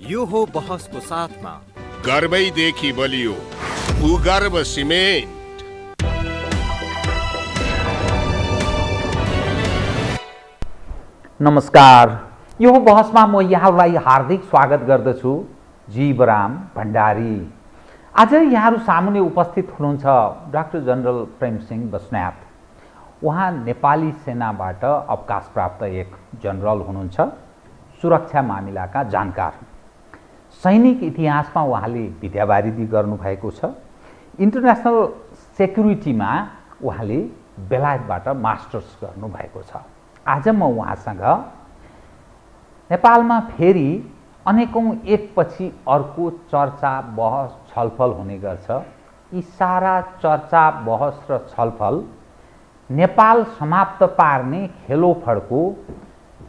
यो हो बहसको साथमा गर्वैदेखि बलियो भूगर्भ सिमेन्ट। नमस्कार, यो बहसमा म यहाँहरूलाई हार्दिक स्वागत गर्दछु। जीवराम भण्डारी। आज यहाँहरू सामुन्ने उपस्थित हुनुहुन्छ डाक्टर जनरल प्रेमसिंह बस्नेत। उहाँ नेपाली सेनाबाट अवकाश प्राप्त एक जनरल हुनुहुन्छ, सुरक्षा मामिलाका जानकार। सैनिक इतिहासमा उहाँले विद्यावारिधि गर्नुभएको छ। इन्टरनेसनल सेक्युरिटीमा उहाँले बेलायतबाट मास्टर्स गर्नुभएको छ। आज म उहाँसँग नेपालमा फेरि अनेकौं एकपछि अर्को चर्चा बहस छलफल हुने गर्छ। यी सारा चर्चा बहस र छलफल नेपाल समाप्त पार्ने खेलोफडको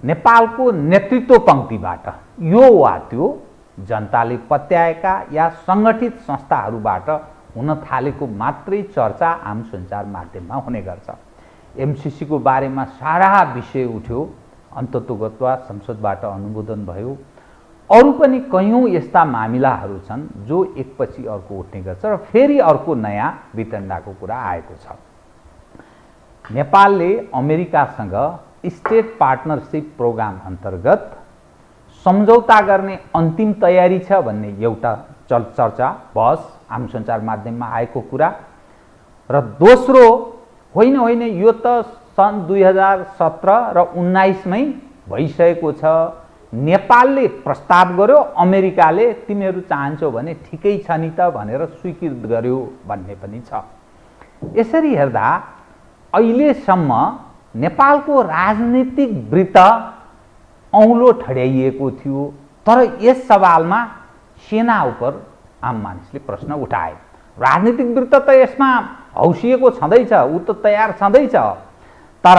नेपालको नेतृत्व पंक्तिबाट यो वा त्यो जनताले पत्याएका या संगठित संस्थाहरूबाट हुन थालेको मात्रै चर्चा आम सञ्चार माध्यममा हुने गर्छ। एमसीसी को बारेमा सारा विषय उठ्यो, अन्ततोगत्वा संसदबाट अनुमोदन भयो। अरू पनि कयौं यस्ता मामिलाहरू छन् जो एकपछि अर्को उठ्ने गर्छ र फेरि अर्को नयाँ वितण्डाको कुरा आएको छ। नेपालले अमेरिकासँग स्टेट पार्टनरशिप प्रोग्राम अन्तर्गत सम्झौता गर्ने अन्तिम तयारी छ भन्ने एउटा चर्चा बहस आम सञ्चार माध्यममा आएको कुरा र दोस्रो होइन यो त सन् 2017 र 19 मै भइसकेको छ। नेपालले प्रस्ताव गर्यो, अमेरिकाले तिमीहरू चाहन्छौ भने ठिकै छ नि त भनेर स्वीकृत गर्यो भन्ने पनि छ। यसरी हेर्दा अहिलेसम्म नेपालको राजनीतिक वृत्त औँलो ठड्याइएको थियो, तर यस सवालमा सेना उपर आम मानिसले प्रश्न उठाए। राजनीतिक वृत्त त यसमा हौसिएको छँदैछ, ऊ त तयार छँदैछ, तर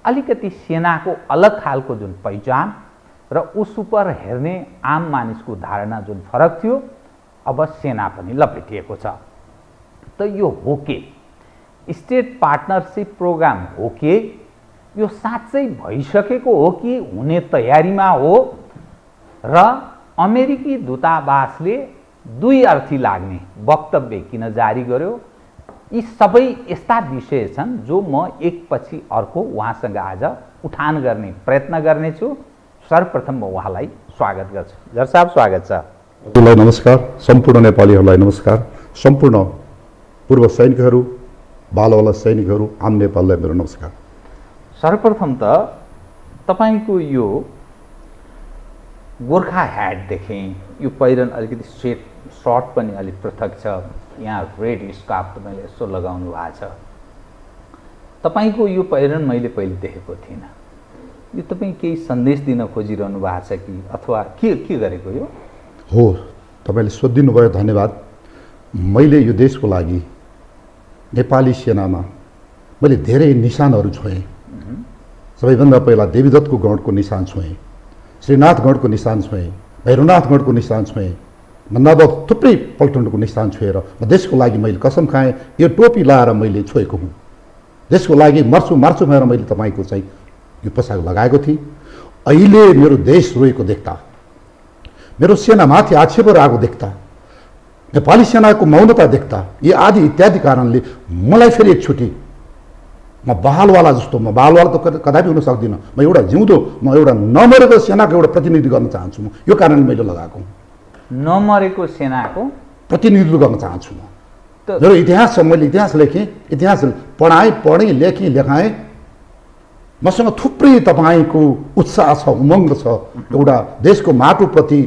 अलिकति सेनाको अलग खालको जुन पहिचान र उस उपर हेर्ने आम मानिसको धारणा जुन फरक थियो, अब सेना पनि लपेटिएको छ। त यो हो के स्टेट पार्टनरशिप प्रोग्राम हो के, यो साँच्चै भइसकेको हो कि हुने तयारीमा हो र अमेरिकी दूतावासले दुई अर्थी लाग्ने वक्तव्य किन जारी गर्यो? यी सबै यस्ता विषय छन् जो म एकपछि अर्को उहाँसँग आज उठान गर्ने प्रयत्न गर्नेछु। सर्वप्रथम म उहाँलाई स्वागत गर्छु। जर साहब, स्वागत छ। हजुरलाई नमस्कार, सम्पूर्ण नेपालीहरूलाई नमस्कार, सम्पूर्ण पूर्व सैनिकहरू, बालवाला सैनिकहरू, आम नेपाललाई मेरो नमस्कार। सर्वप्रथम त तपाईको यो गोर्खा ह्याट देखेँ, यो पहिरन अलिकति सर्ट पनि अलिक पृथक छ, यहाँ रेड स्कार्फ तपाईँले यसो लगाउनु भएको छ। तपाईँको यो पहिरन मैले पहिले देखेको थिइनँ। यो तपाईँ केही सन्देश दिन खोजिरहनु भएको छ कि अथवा के गरेको यो हो? तपाईँले सोधिदिनु भयो, धन्यवाद। मैले यो देशको लागि नेपाली सेनामा मैले धेरै निशानहरू छोएँ। सबैभन्दा पहिला देवीदत्तको गणको निशान छोएँ, श्रीनाथ गणको निशान छोएँ, भैरवनाथ गणको निशान छोएँ, भन्दा थुप्रै पल्टनको निशान छोएर म देशको लागि मैले कसम खाएँ। यो टोपी लाएर मैले छोएको हुँ, देशको लागि मर्छु भनेर मैले तपाईँको चाहिँ यो पोसाक लगाएको थिएँ। अहिले मेरो देश रोएको देख्दा, मेरो सेनामाथि आक्षेपहरू आएको देख्दा, नेपाली सेनाको मौनता देख्दा, यी आदि इत्यादि कारणले मलाई फेरि एकचोटि म बालवाला जस्तो, म बालवाला त कदापि हुन सक्दिनँ, म एउटा जिउँदो, म एउटा नमरेको सेनाको एउटा प्रतिनिधि गर्न चाहन्छु। म यो कारणले मैले लगाएको हुँ, नमरेको सेनाको प्रतिनिधित्व गर्न चाहन्छु। म मेरो इतिहास छ, मैले इतिहास लेखेँ, इतिहास पढेँ, लेखेँ, लेखाएँ। मसँग थुप्रै तपाईँको उत्साह छ, उमङ्ग छ। एउटा देशको माटोप्रति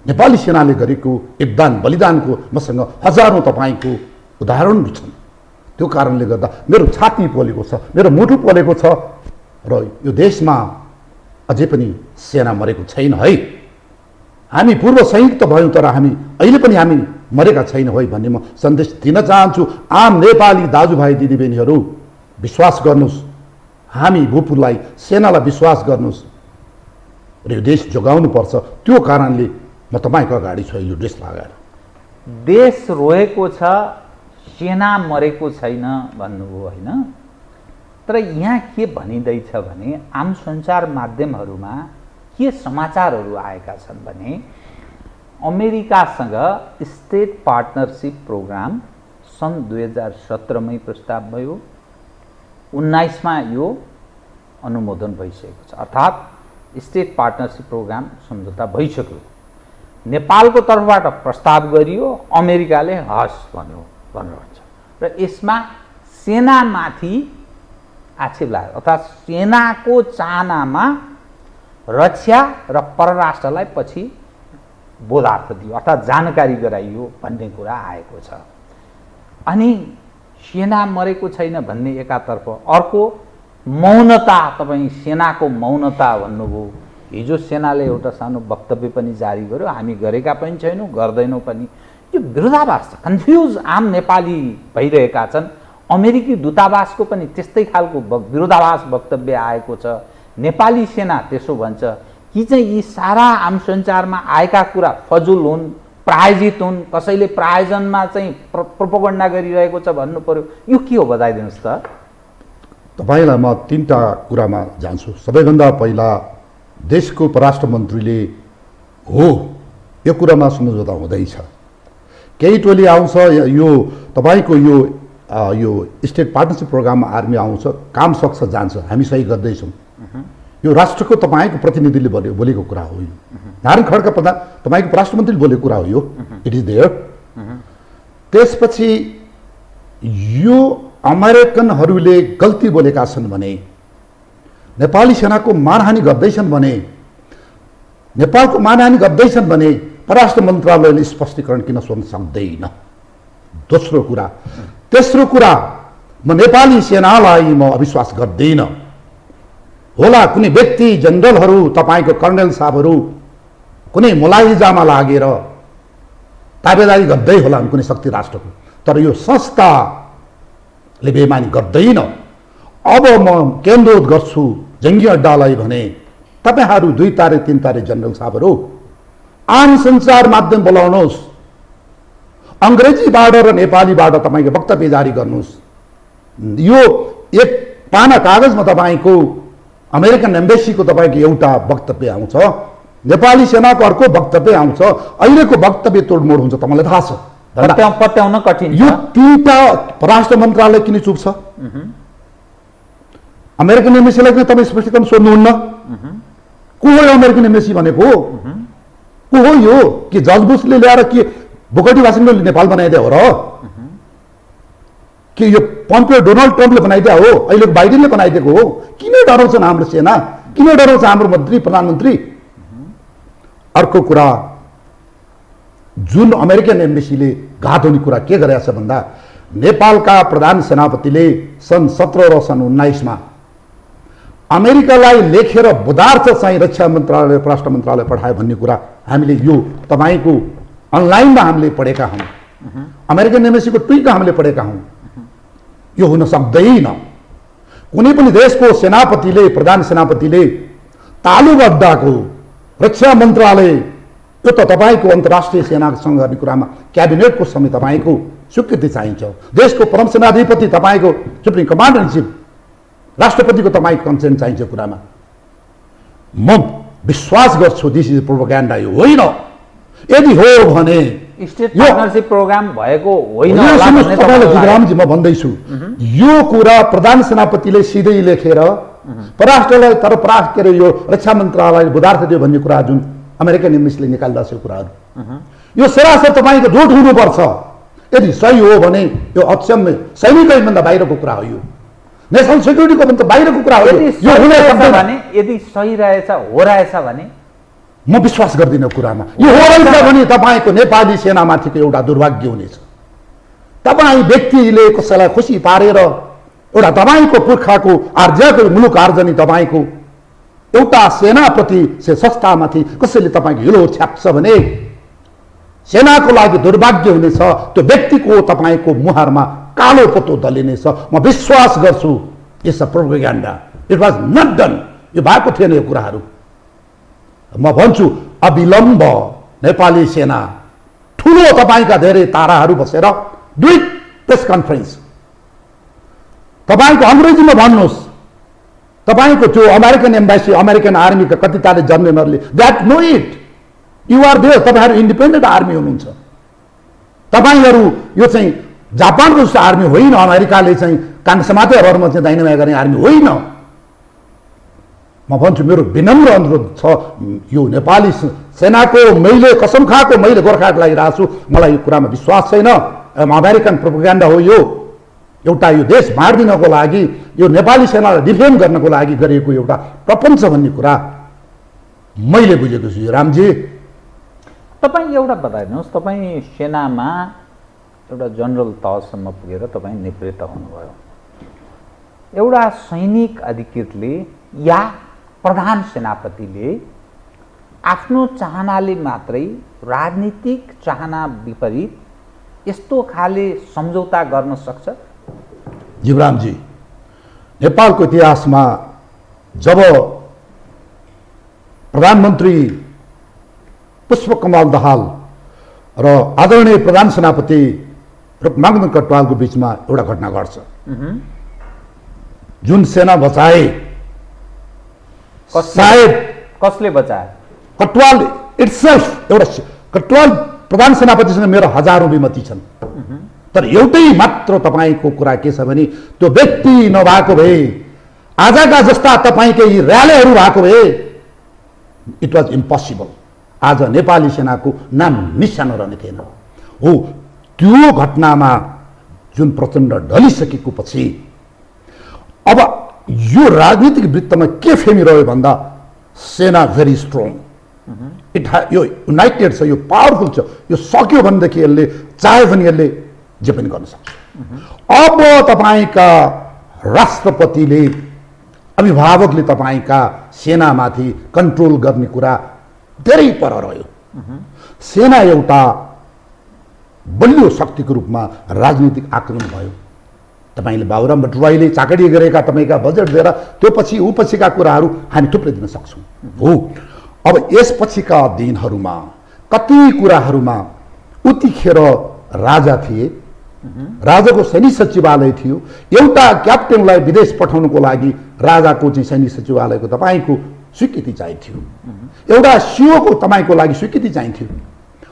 नेपाली सेनाले गरेको योगदान, बलिदानको मसँग हजारौँ तपाईँको उदाहरणहरू छन्। त्यो कारणले गर्दा मेरो छाती पोलेको छ, मेरो मुटु पोलेको छ र यो देशमा अझै पनि सेना मरेको छैन है। हामी पूर्व सैनिक त भयौँ, तर हामी अहिले पनि हामी मरेका छैनौँ है भन्ने म सन्देश दिन चाहन्छु। आम नेपाली दाजुभाइ दिदीबहिनीहरू, विश्वास गर्नुहोस्, हामी भूपुरलाई, सेनालाई विश्वास गर्नुहोस् र यो देश जोगाउनुपर्छ। त्यो कारणले म तपाईँको अगाडि छु यो ड्रेस लगाएर। देश रोएको छ, सेना मरेको छैन भन्नुभयो होइन? तर यहाँ के भनिँदैछ भने आम सञ्चार माध्यमहरूमा के समाचारहरू आएका छन् भने अमेरिकासँग स्टेट पार्टनरसिप प्रोग्राम सन् 2017 मै प्रस्ताव भयो, 19 मा यो अनुमोदन भइसकेको छ, अर्थात् स्टेट पार्टनरसिप प्रोग्राम सम्झौता भइसक्यो। नेपालको तर्फबाट प्रस्ताव गरियो, अमेरिकाले हस् भन्यो भन्नुहुन्छ र यसमा सेनामाथि आक्षेप लाग्यो, अर्थात् सेनाको चाहनामा रक्षा र परराष्ट्रलाई पछि बोधार्थ दियो, अर्थात् जानकारी गराइयो भन्ने कुरा आएको छ। अनि सेना मरेको छैन भन्ने एकातर्फ, अर्को मौनता, तपाईँ सेनाको मौनता भन्नुभयो। हिजो सेनाले एउटा सानो वक्तव्य पनि जारी गर्यो, हामी गरेका पनि छैनौँ, गर्दैनौँ पनि। यो विरोधाभास छ, कन्फ्युज आम नेपाली भइरहेका छन्। अमेरिकी दूतावासको पनि त्यस्तै खालको विरोधाभास वक्तव्य आएको छ। नेपाली सेना त्यसो भन्छ कि चाहिँ यी सारा आम सञ्चारमा आएका कुरा फजुल हुन्, प्रायोजित हुन्, कसैले प्रायोजनमा चाहिँ प्रोपोगन्डा गरिरहेको छ भन्नु पर्यो। यो के हो बताइदिनुहोस् त। तपाईँलाई म 3टा कुरामा जान्छु। सबैभन्दा पहिला देशको परराष्ट्र मन्त्रीले हो यो कुरामा सम्झौता हुँदैछ, केही टोली आउँछ, यो तपाईँको यो स्टेट पार्टनरसिप प्रोग्राममा आर्मी आउँछ, काम सक्छ जान्छ, हामी सही गर्दैछौँ, यो राष्ट्रको तपाईँको प्रतिनिधिले बोलेको कुरा हो। यो नारायण खड्का प्रधान तपाईँको परराष्ट्र मन्त्रीले बोलेको कुरा हो, यो इट इज देयर। त्यसपछि यो अमेरिकनहरूले गल्ती बोलेका छन् भने, नेपाली सेनाको मानहानि गर्दैछन् भने, नेपालको मानहानि गर्दैछन् भने परराष्ट्र मन्त्रालयले स्पष्टीकरण किन सोध्न सक्दैन? दोस्रो कुरा। तेस्रो कुरा, म नेपाली सेनालाई म अविश्वास गर्दिनँ। होला कुनै व्यक्ति, जनरलहरू, तपाईँको कर्णेल साहबहरू कुनै मुलाहिजामा लागेर ताबेदारी गर्दै होला कुनै शक्ति राष्ट्रको, तर यो संस्थाले बेमानी गर्दैन। अब म केन्द्रित गर्छु जङ्गी अड्डालाई भने तपाईँहरू 2 तारे 3 तारे जनरल साहबहरू आम सञ्चार माध्यम बोलाउनुहोस्, अङ्ग्रेजीबाट र नेपालीबाट तपाईँको वक्तव्य जारी गर्नुहोस्। यो एक पाना कागजमा तपाईँको अमेरिकन एम्बेसीको तपाईँको एउटा वक्तव्य आउँछ, नेपाली सेनाको अर्को वक्तव्य आउँछ। अहिलेको वक्तव्य तोडमोड हुन्छ, तपाईँलाई थाहा छ, पत्याउन कठिन। यो 3टा परराष्ट्र मन्त्रालय किन चुप छ? अमेरिकन एम्बेसीलाई किन तपाईँ स्पष्टीकरण सोध्नुहुन्न? को हो अमेरिकन एम्बेसी भनेको? को हो यो? कि जर्ज बुशले ल्याएर के बुकटी वासिङटनले नेपाल बनाइदिया हो र? कि यो पम्पियो डोनाल्ड ट्रम्पले बनाइदिया हो? अहिले बाइडेनले बनाइदिएको हो? किन डराउँछन् हाम्रो सेना? किन डराउँछ हाम्रो मन्त्री प्रधानमन्त्री? अर्को कुरा, जुन अमेरिकन एम्बेसीले घात हुने कुरा के गरेछ भन्दा, नेपालका प्रधान सेनापतिले सन् 17 र सन् 19 मा अमेरिकालाई लेखेर बुधार्थ चाहिँ रक्षा मन्त्रालय परराष्ट्र मन्त्रालय पठायो भन्ने कुरा हामीले यो तपाईँको अनलाइनमा हामीले पढेका हौँ, अमेरिकन एम्बेसीको ट्विटमा हामीले पढेका हौँ। यो हुन सक्दैन। कुनै पनि देशको सेनापतिले, प्रधान सेनापतिले तालुगड्डाको रक्षा मन्त्रालय, यो त तपाईँको अन्तर्राष्ट्रिय सेनासँग गर्ने कुरामा क्याबिनेटको समय तपाईँको स्वीकृति चाहिन्छ। देशको परम सेनाधिपति तपाईँको सुप्रिम कमान्डर इन चिफ राष्ट्रपतिको तपाईँको कन्सेन्ट चाहिन्छ कुरामा। म विश्वास गर्छु दिस इज प्रोपोगेन्डा, यो होइन। यदि हो भने स्टेट पार्टनरशिप प्रोग्राम भएको होइन। जिग्रामजी म भन्दैछु, यो कुरा प्रधान सेनापतिले सिधै लेखेर परराष्ट्रलाई के अरे यो रक्षा मन्त्रालयले बुधार्थ दियो भन्ने कुरा जुन अमेरिकन एम्बेसीले निकालिरहेको कुराहरू, यो सरासर तपाईँको झुट हुनुपर्छ। यदि सही हो भने यो अक्षम्य सैनिक ऐनभन्दा बाहिरको कुरा हो, यो नेसनल सेक्युरिटीको भन्दा बाहिरको कुरा हो। यो हुन सक्दैन भने, यदि सही रहेछ हो रहेछ भने म विश्वास गर्दिनँ कुरामा। यो हो रहेछ भने तपाईँको नेपाली सेनामाथिको एउटा दुर्भाग्य हुनेछ। तपाईँ व्यक्तिले कसैलाई खुसी पारेर एउटा तपाईँको पुर्खाको आर्जको मुलुक आर्जनी तपाईँको एउटा सेनाप्रति संस्थामाथि कसैले तपाईँको हिलो छ्याप्छ भने सेनाको लागि दुर्भाग्य हुनेछ। त्यो व्यक्तिको तपाईँको मुहारमा कालो पोतो दलिनेछ। म विश्वास गर्छु यस प्रोपेगेन्डा इट वाज नट डन। यो भएको थिएन यो कुराहरू। म भन्छु अविलम्ब नेपाली सेना ठुलो तपाईँका धेरै ताराहरू बसेर दुई प्रेस कन्फरेन्स, तपाईँको अङ्ग्रेजीमा भन्नुहोस्, तपाईँको त्यो अमेरिकन एम्बेसी अमेरिकन आर्मीका कति ताले जनरलहरूले that no it you are there. तपाईँहरू इन्डिपेन्डेन्ट आर्मी हुनुहुन्छ। तपाईँहरू यो चाहिँ जापानको जस्तो आर्मी होइन। अमेरिकाले चाहिँ कान समातेहरूमा चाहिँ दाइनामा गर्ने आर्मी होइन। म भन्छु मेरो विनम्र अनुरोध छ यो नेपाली सेनाको मैले कसम खाएको मैले गोर्खाको लागि राख्छु। मलाई यो कुरामा विश्वास छैन। अमेरिकन प्रोपोगेन्डा हो यो। एउटा यो देश बाँड्दिनको लागि यो नेपाली सेनालाई डिफेन्ड गर्नको लागि गरिएको एउटा प्रपञ्च भन्ने कुरा मैले बुझेको छु। रामजी तपाईँ एउटा बताइदिनुहोस्, तपाईँ सेनामा एउटा जनरल तहसम्म पुगेर तपाईँ निवृत्त हुनुभयो। एउटा सैनिक अधिकृतले या प्रधान सेनापतिले आफ्नो चाहनाले मात्रै राजनीतिक चाहना विपरीत यस्तो खाले सम्झौता गर्न सक्छ? जीवरामजी, नेपालको इतिहासमा जब प्रधानमन्त्री पुष्पकमल दाहाल र आदरणीय प्रधान सेनापति रूपनारायण कटवालको बीचमा एउटा घटना घट्छ। जुन सेना बचाए सायद कसले बचाए? कटवाल इट्सेल्फ। एउटा कटवाल प्रधान सेनापतिसँग मेरो हजारौं विमति छन्, तर एउटै मात्र तपाईँको कुरा के छ भने त्यो व्यक्ति नभएको भए आजका जस्ता तपाईँकै र्यालीहरू भएको भए इट वाज इम्पोसिबल। आज नेपाली सेनाको नाम निशान रहने थिएन। हो त्यो घटनामा जुन प्रचण्ड ढलिसकेको पछि अब यो राजनीतिक वृत्तमा के फेमिरह्यो भन्दा सेना भेरी स्ट्रङ, यो युनाइटेड छ, यो पावरफुल छ, यो सक्यो भनेदेखि यसले चाह्यो भने यसले जे पनि गर्न सक्छ। अब तपाईँका राष्ट्रपतिले अभिभावकले तपाईँका सेनामाथि कन्ट्रोल गर्ने कुरा धेरै पर रह्यो। सेना एउटा बलियो शक्तिको रूपमा राजनीतिक आक्रमण भयो। तपाईँले बाबुराम भट्टराईले चाकडी गरेका तपाईँका बजेट दिएर त्यो पछि ऊ पछिका कुराहरू हामी थुप्रै दिन सक्छौँ। हो अब यसपछिका दिनहरूमा कति कुराहरूमा उतिखेर राजा थिए, राजाको सैनिक सचिवालय थियो। एउटा क्याप्टेनलाई विदेश पठाउनको लागि राजाको चाहिँ सैनिक सचिवालयको तपाईँको स्वीकृति चाहिन्थ्यो, एउटा सिओको तपाईँको लागि स्वीकृति चाहिन्थ्यो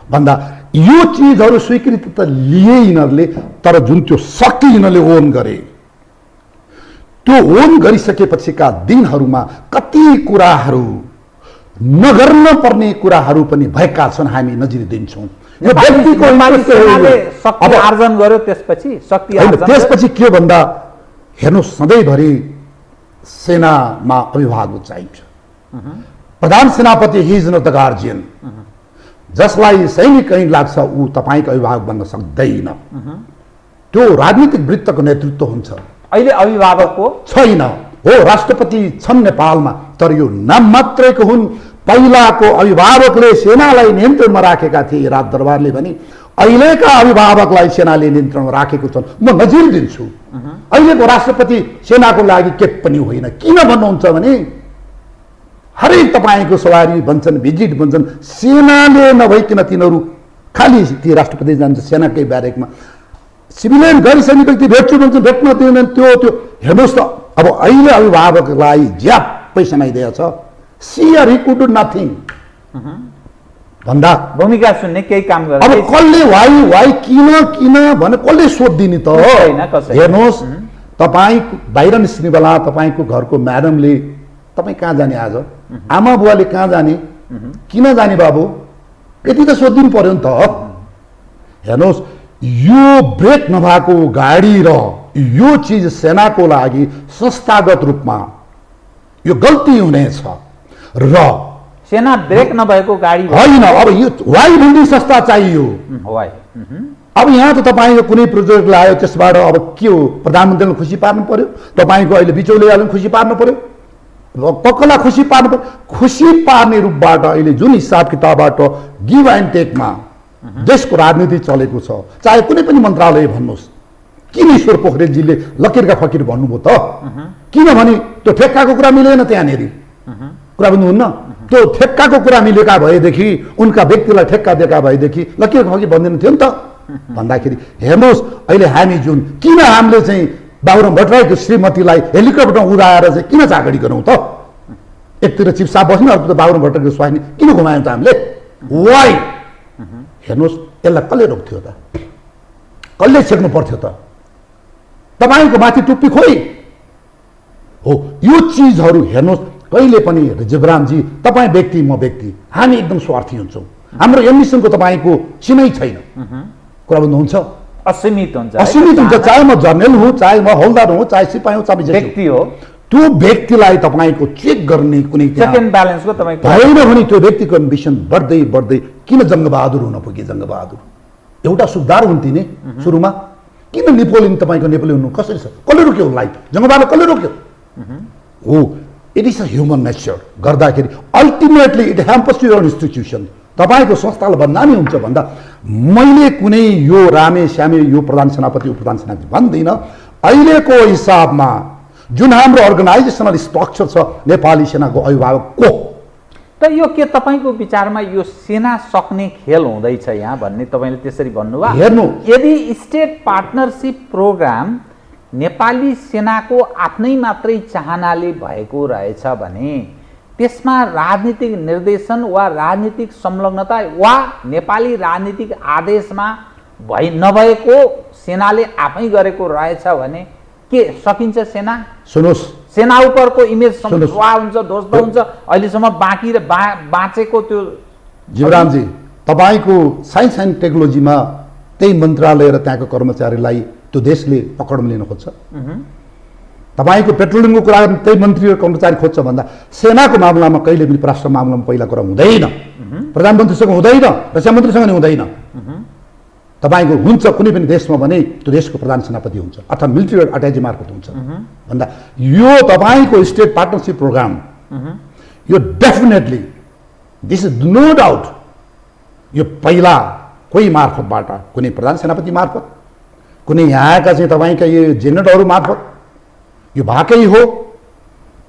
भन्दा यो चिजहरू स्वीकृति त लिए यिनीहरूले, तर जुन त्यो शक्ति यिनीहरूले ओन गरे त्यो ओन गरिसकेपछिका दिनहरूमा कति कुराहरू नगर्न पर्ने कुराहरू पनि भएका छन्। हामी नजिर दिन्छौँ। यो व्यक्तिको शक्ति आर्जन गर्यो, त्यसपछि के भन्दा हेर्नुहोस् सधैँभरि सेनामा अभिभावक चाहिन्छ। प्रधान सेनापति he is not the guardian. जसलाई सैनिक कहीँ लाग्छ ऊ तपाईँको अभिभावक बन्न सक्दैन। त्यो राजनीतिक वृत्तको नेतृत्व हुन्छ। अहिले अभिभावकको छैन। हो राष्ट्रपति छन् नेपालमा, तर यो नाम मात्रैको हुन्। पहिलाको अभिभावकले सेनालाई नियन्त्रणमा राखेका थिए राजदरबारले भने अहिलेका अभिभावकलाई सेनाले नियन्त्रणमा राखेको छन्। म नजिर दिन्छु अहिलेको राष्ट्रपति सेनाको लागि के पनि होइन। किन भन्नुहुन्छ भने हरेक तपाईँको सवारी भन्छन्, भिजिट भन्छन्, सेनाले नभइकन तिनीहरू खालि ती राष्ट्रपति जान्छ सेनाकै ब्यारेकमा। सिभिलियन गैर सैनिक व्यक्ति भेट्छु भन्छन्, भेट्न दिँदैन। त्यो हेर्नुहोस् त अब अहिले अभिभावकलाई ज्यापै समाइदिएछ। सियर ही कुड डू नथिङ भन्दा भूमिका सुन्ने केही काम गर्छ। अब कसले वाइ किन भने कसले सोधिदिने त? हेर्नुहोस् तपाईँ बाहिर निस्किने बेला तपाईँको घरको म्याडमले तपाईँ कहाँ जाने आज, आमा बुवाले कहाँ जाने, किन जाने बाबु, यति त सोधिदिनु पर्यो नि त। हेर्नुहोस् यो ब्रेक नभएको गाडी र यो चिज सेनाको लागि संस्थागत रूपमा यो गल्ती हुनेछ र सेना ब्रेक नभएको गाडी होइन। अब यो वाइ बिल्डिङ संस्था चाहियो। अब यहाँ त तपाईँको कुनै प्रोजेक्ट ल्यायो त्यसबाट अब के हो, प्रधानमन्त्रीलाई खुसी पार्नु पर्यो, तपाईँको अहिले बिचौलियालाई खुसी पार्नु पर्यो, कसलाई खुसी पार्नु पर्यो। खुसी पार्ने रूपबाट अहिले जुन हिसाब किताबबाट गिभ एन्ड टेकमा देशको राजनीति चलेको छ, चाहे कुनै पनि मन्त्रालय भन्नुहोस्, किन ईश्वर पोखरेलजीले लकिरका फकिर भन्नुभयो त? किनभने त्यो ठेक्काको कुरा मिलेन त्यहाँनिर, कुरा बुझ्नुहुन्न? त्यो ठेक्काको कुरा मिलेका भएदेखि उनका व्यक्तिलाई ठेक्का दिएका भएदेखि लकिर फकिर भन्दैन थियो नि त। भन्दाखेरि हेर्नुहोस् अहिले हामी जुन किन हामीले चाहिँ बाबुराम भट्टराईको श्रीमतीलाई हेलिकप्टरमा उडाएर चाहिँ किन चाकडी गरौँ त? एकतिर चिफ साहब बस्ने, अर्को त बाबुराम भट्टराईको स्वास्नी किन घुमायौँ त हामीले? वाइ? हेर्नुहोस्, यसलाई कसले रोक्थ्यो त? कसले छेक्नु पर्थ्यो त? तपाईँको माथि टुप्पी खोइ हो। यो चिजहरू हेर्नुहोस्, कहिले पनि जीवरामजी, तपाईँ व्यक्ति म व्यक्ति, हामी एकदम स्वार्थी हुन्छौँ। हाम्रो एम्बिसनको तपाईँको सीमै छैन। कुरा बुझ्नुहुन्छ? असीमित हुन्छ, असीमित हुन्छ। चाहे म जर्नल हुँ, चाहे म हौलदार हुँ, चाहे सिपाही हुँ, चाहे व्यक्ति हो, त्यो व्यक्तिलाई तपाईँको चेक गर्ने कुनै चेक एन्ड ब्यालेन्सको तपाईँको भएन भने त्यो व्यक्तिको एम्बिसन बढ्दै बढ्दै किन जङ्गबहादुर हुन पुगे? जङ्गबहादुर एउटा सुधार हुन्थे नि सुरुमा। किन नेपोलियन तपाईँको नेपोलियन हुनु कसरी छ? कसले रोक्यो उनलाई? जङ्गबहादुर कसले रोक्यो? हो, it is a human nature. गर्दाखेरि ultimately it hampers to your institution. तपाईँको संस्थालाई बदनामी हुन्छ भन्दा मैले कुनै यो रामे श्यामे यो प्रधान सेनापति उपप्रधान सेनापति भन्दिनँ। अहिलेको हिसाबमा जुन हाम्रो अर्गनाइजेसनल स्ट्रक्चर छ नेपाली सेनाको अभिभावक को? त यो के तपाईँको विचारमा यो सेना सक्ने खेल हुँदैछ यहाँ भन्ने तपाईँले त्यसरी भन्नुभयो? हेर्नु, यदि स्टेट पार्टनरसिप प्रोग्राम नेपाली सेनाको आफ्नै मात्रै चाहनाले भएको रहेछ भने त्यसमा राजनीतिक निर्देशन वा राजनीतिक संलग्नता वा नेपाली राजनीतिक आदेशमा नभएको सेनाले आफै गरेको रहेछ भने के सकिन्छ? सेना सुन्नुहोस्, सेना उपरको इमेज सफा हुन्छ, ध्वस्त हुन्छ। अहिलेसम्म बाँकी र बाँचेको त्यो जीवरामजी, तपाईँको साइन्स एन्ड टेक्नोलोजीमा त्यही मन्त्रालय र त्यहाँको कर्मचारीलाई त्यो देशले पकडमा लिन खोज्छ। तपाईँको पेट्रोलियमको कुरा त्यही मन्त्री र कर्मचारी खोज्छ भन्दा सेनाको मामलामा कहिले पनि परराष्ट्र मामलामा पहिला कुरा हुँदैन। प्रधानमन्त्रीसँग हुँदैन, रक्षा मन्त्रीसँग नि हुँदैन। तपाईँको हुन्छ कुनै पनि देशमा भने त्यो देशको प्रधान सेनापति हुन्छ अथवा मिलिट्री अट्याची मार्फत हुन्छ भन्दा यो तपाईँको स्टेट पार्टनरसिप प्रोग्राम यो definitely this is no doubt यो पहिला कोही मार्फतबाट कुनै प्रधान सेनापति मार्फत कुनै यहाँका चाहिँ तपाईँका यो जेनेरलहरू मार्फत यो भएकै हो।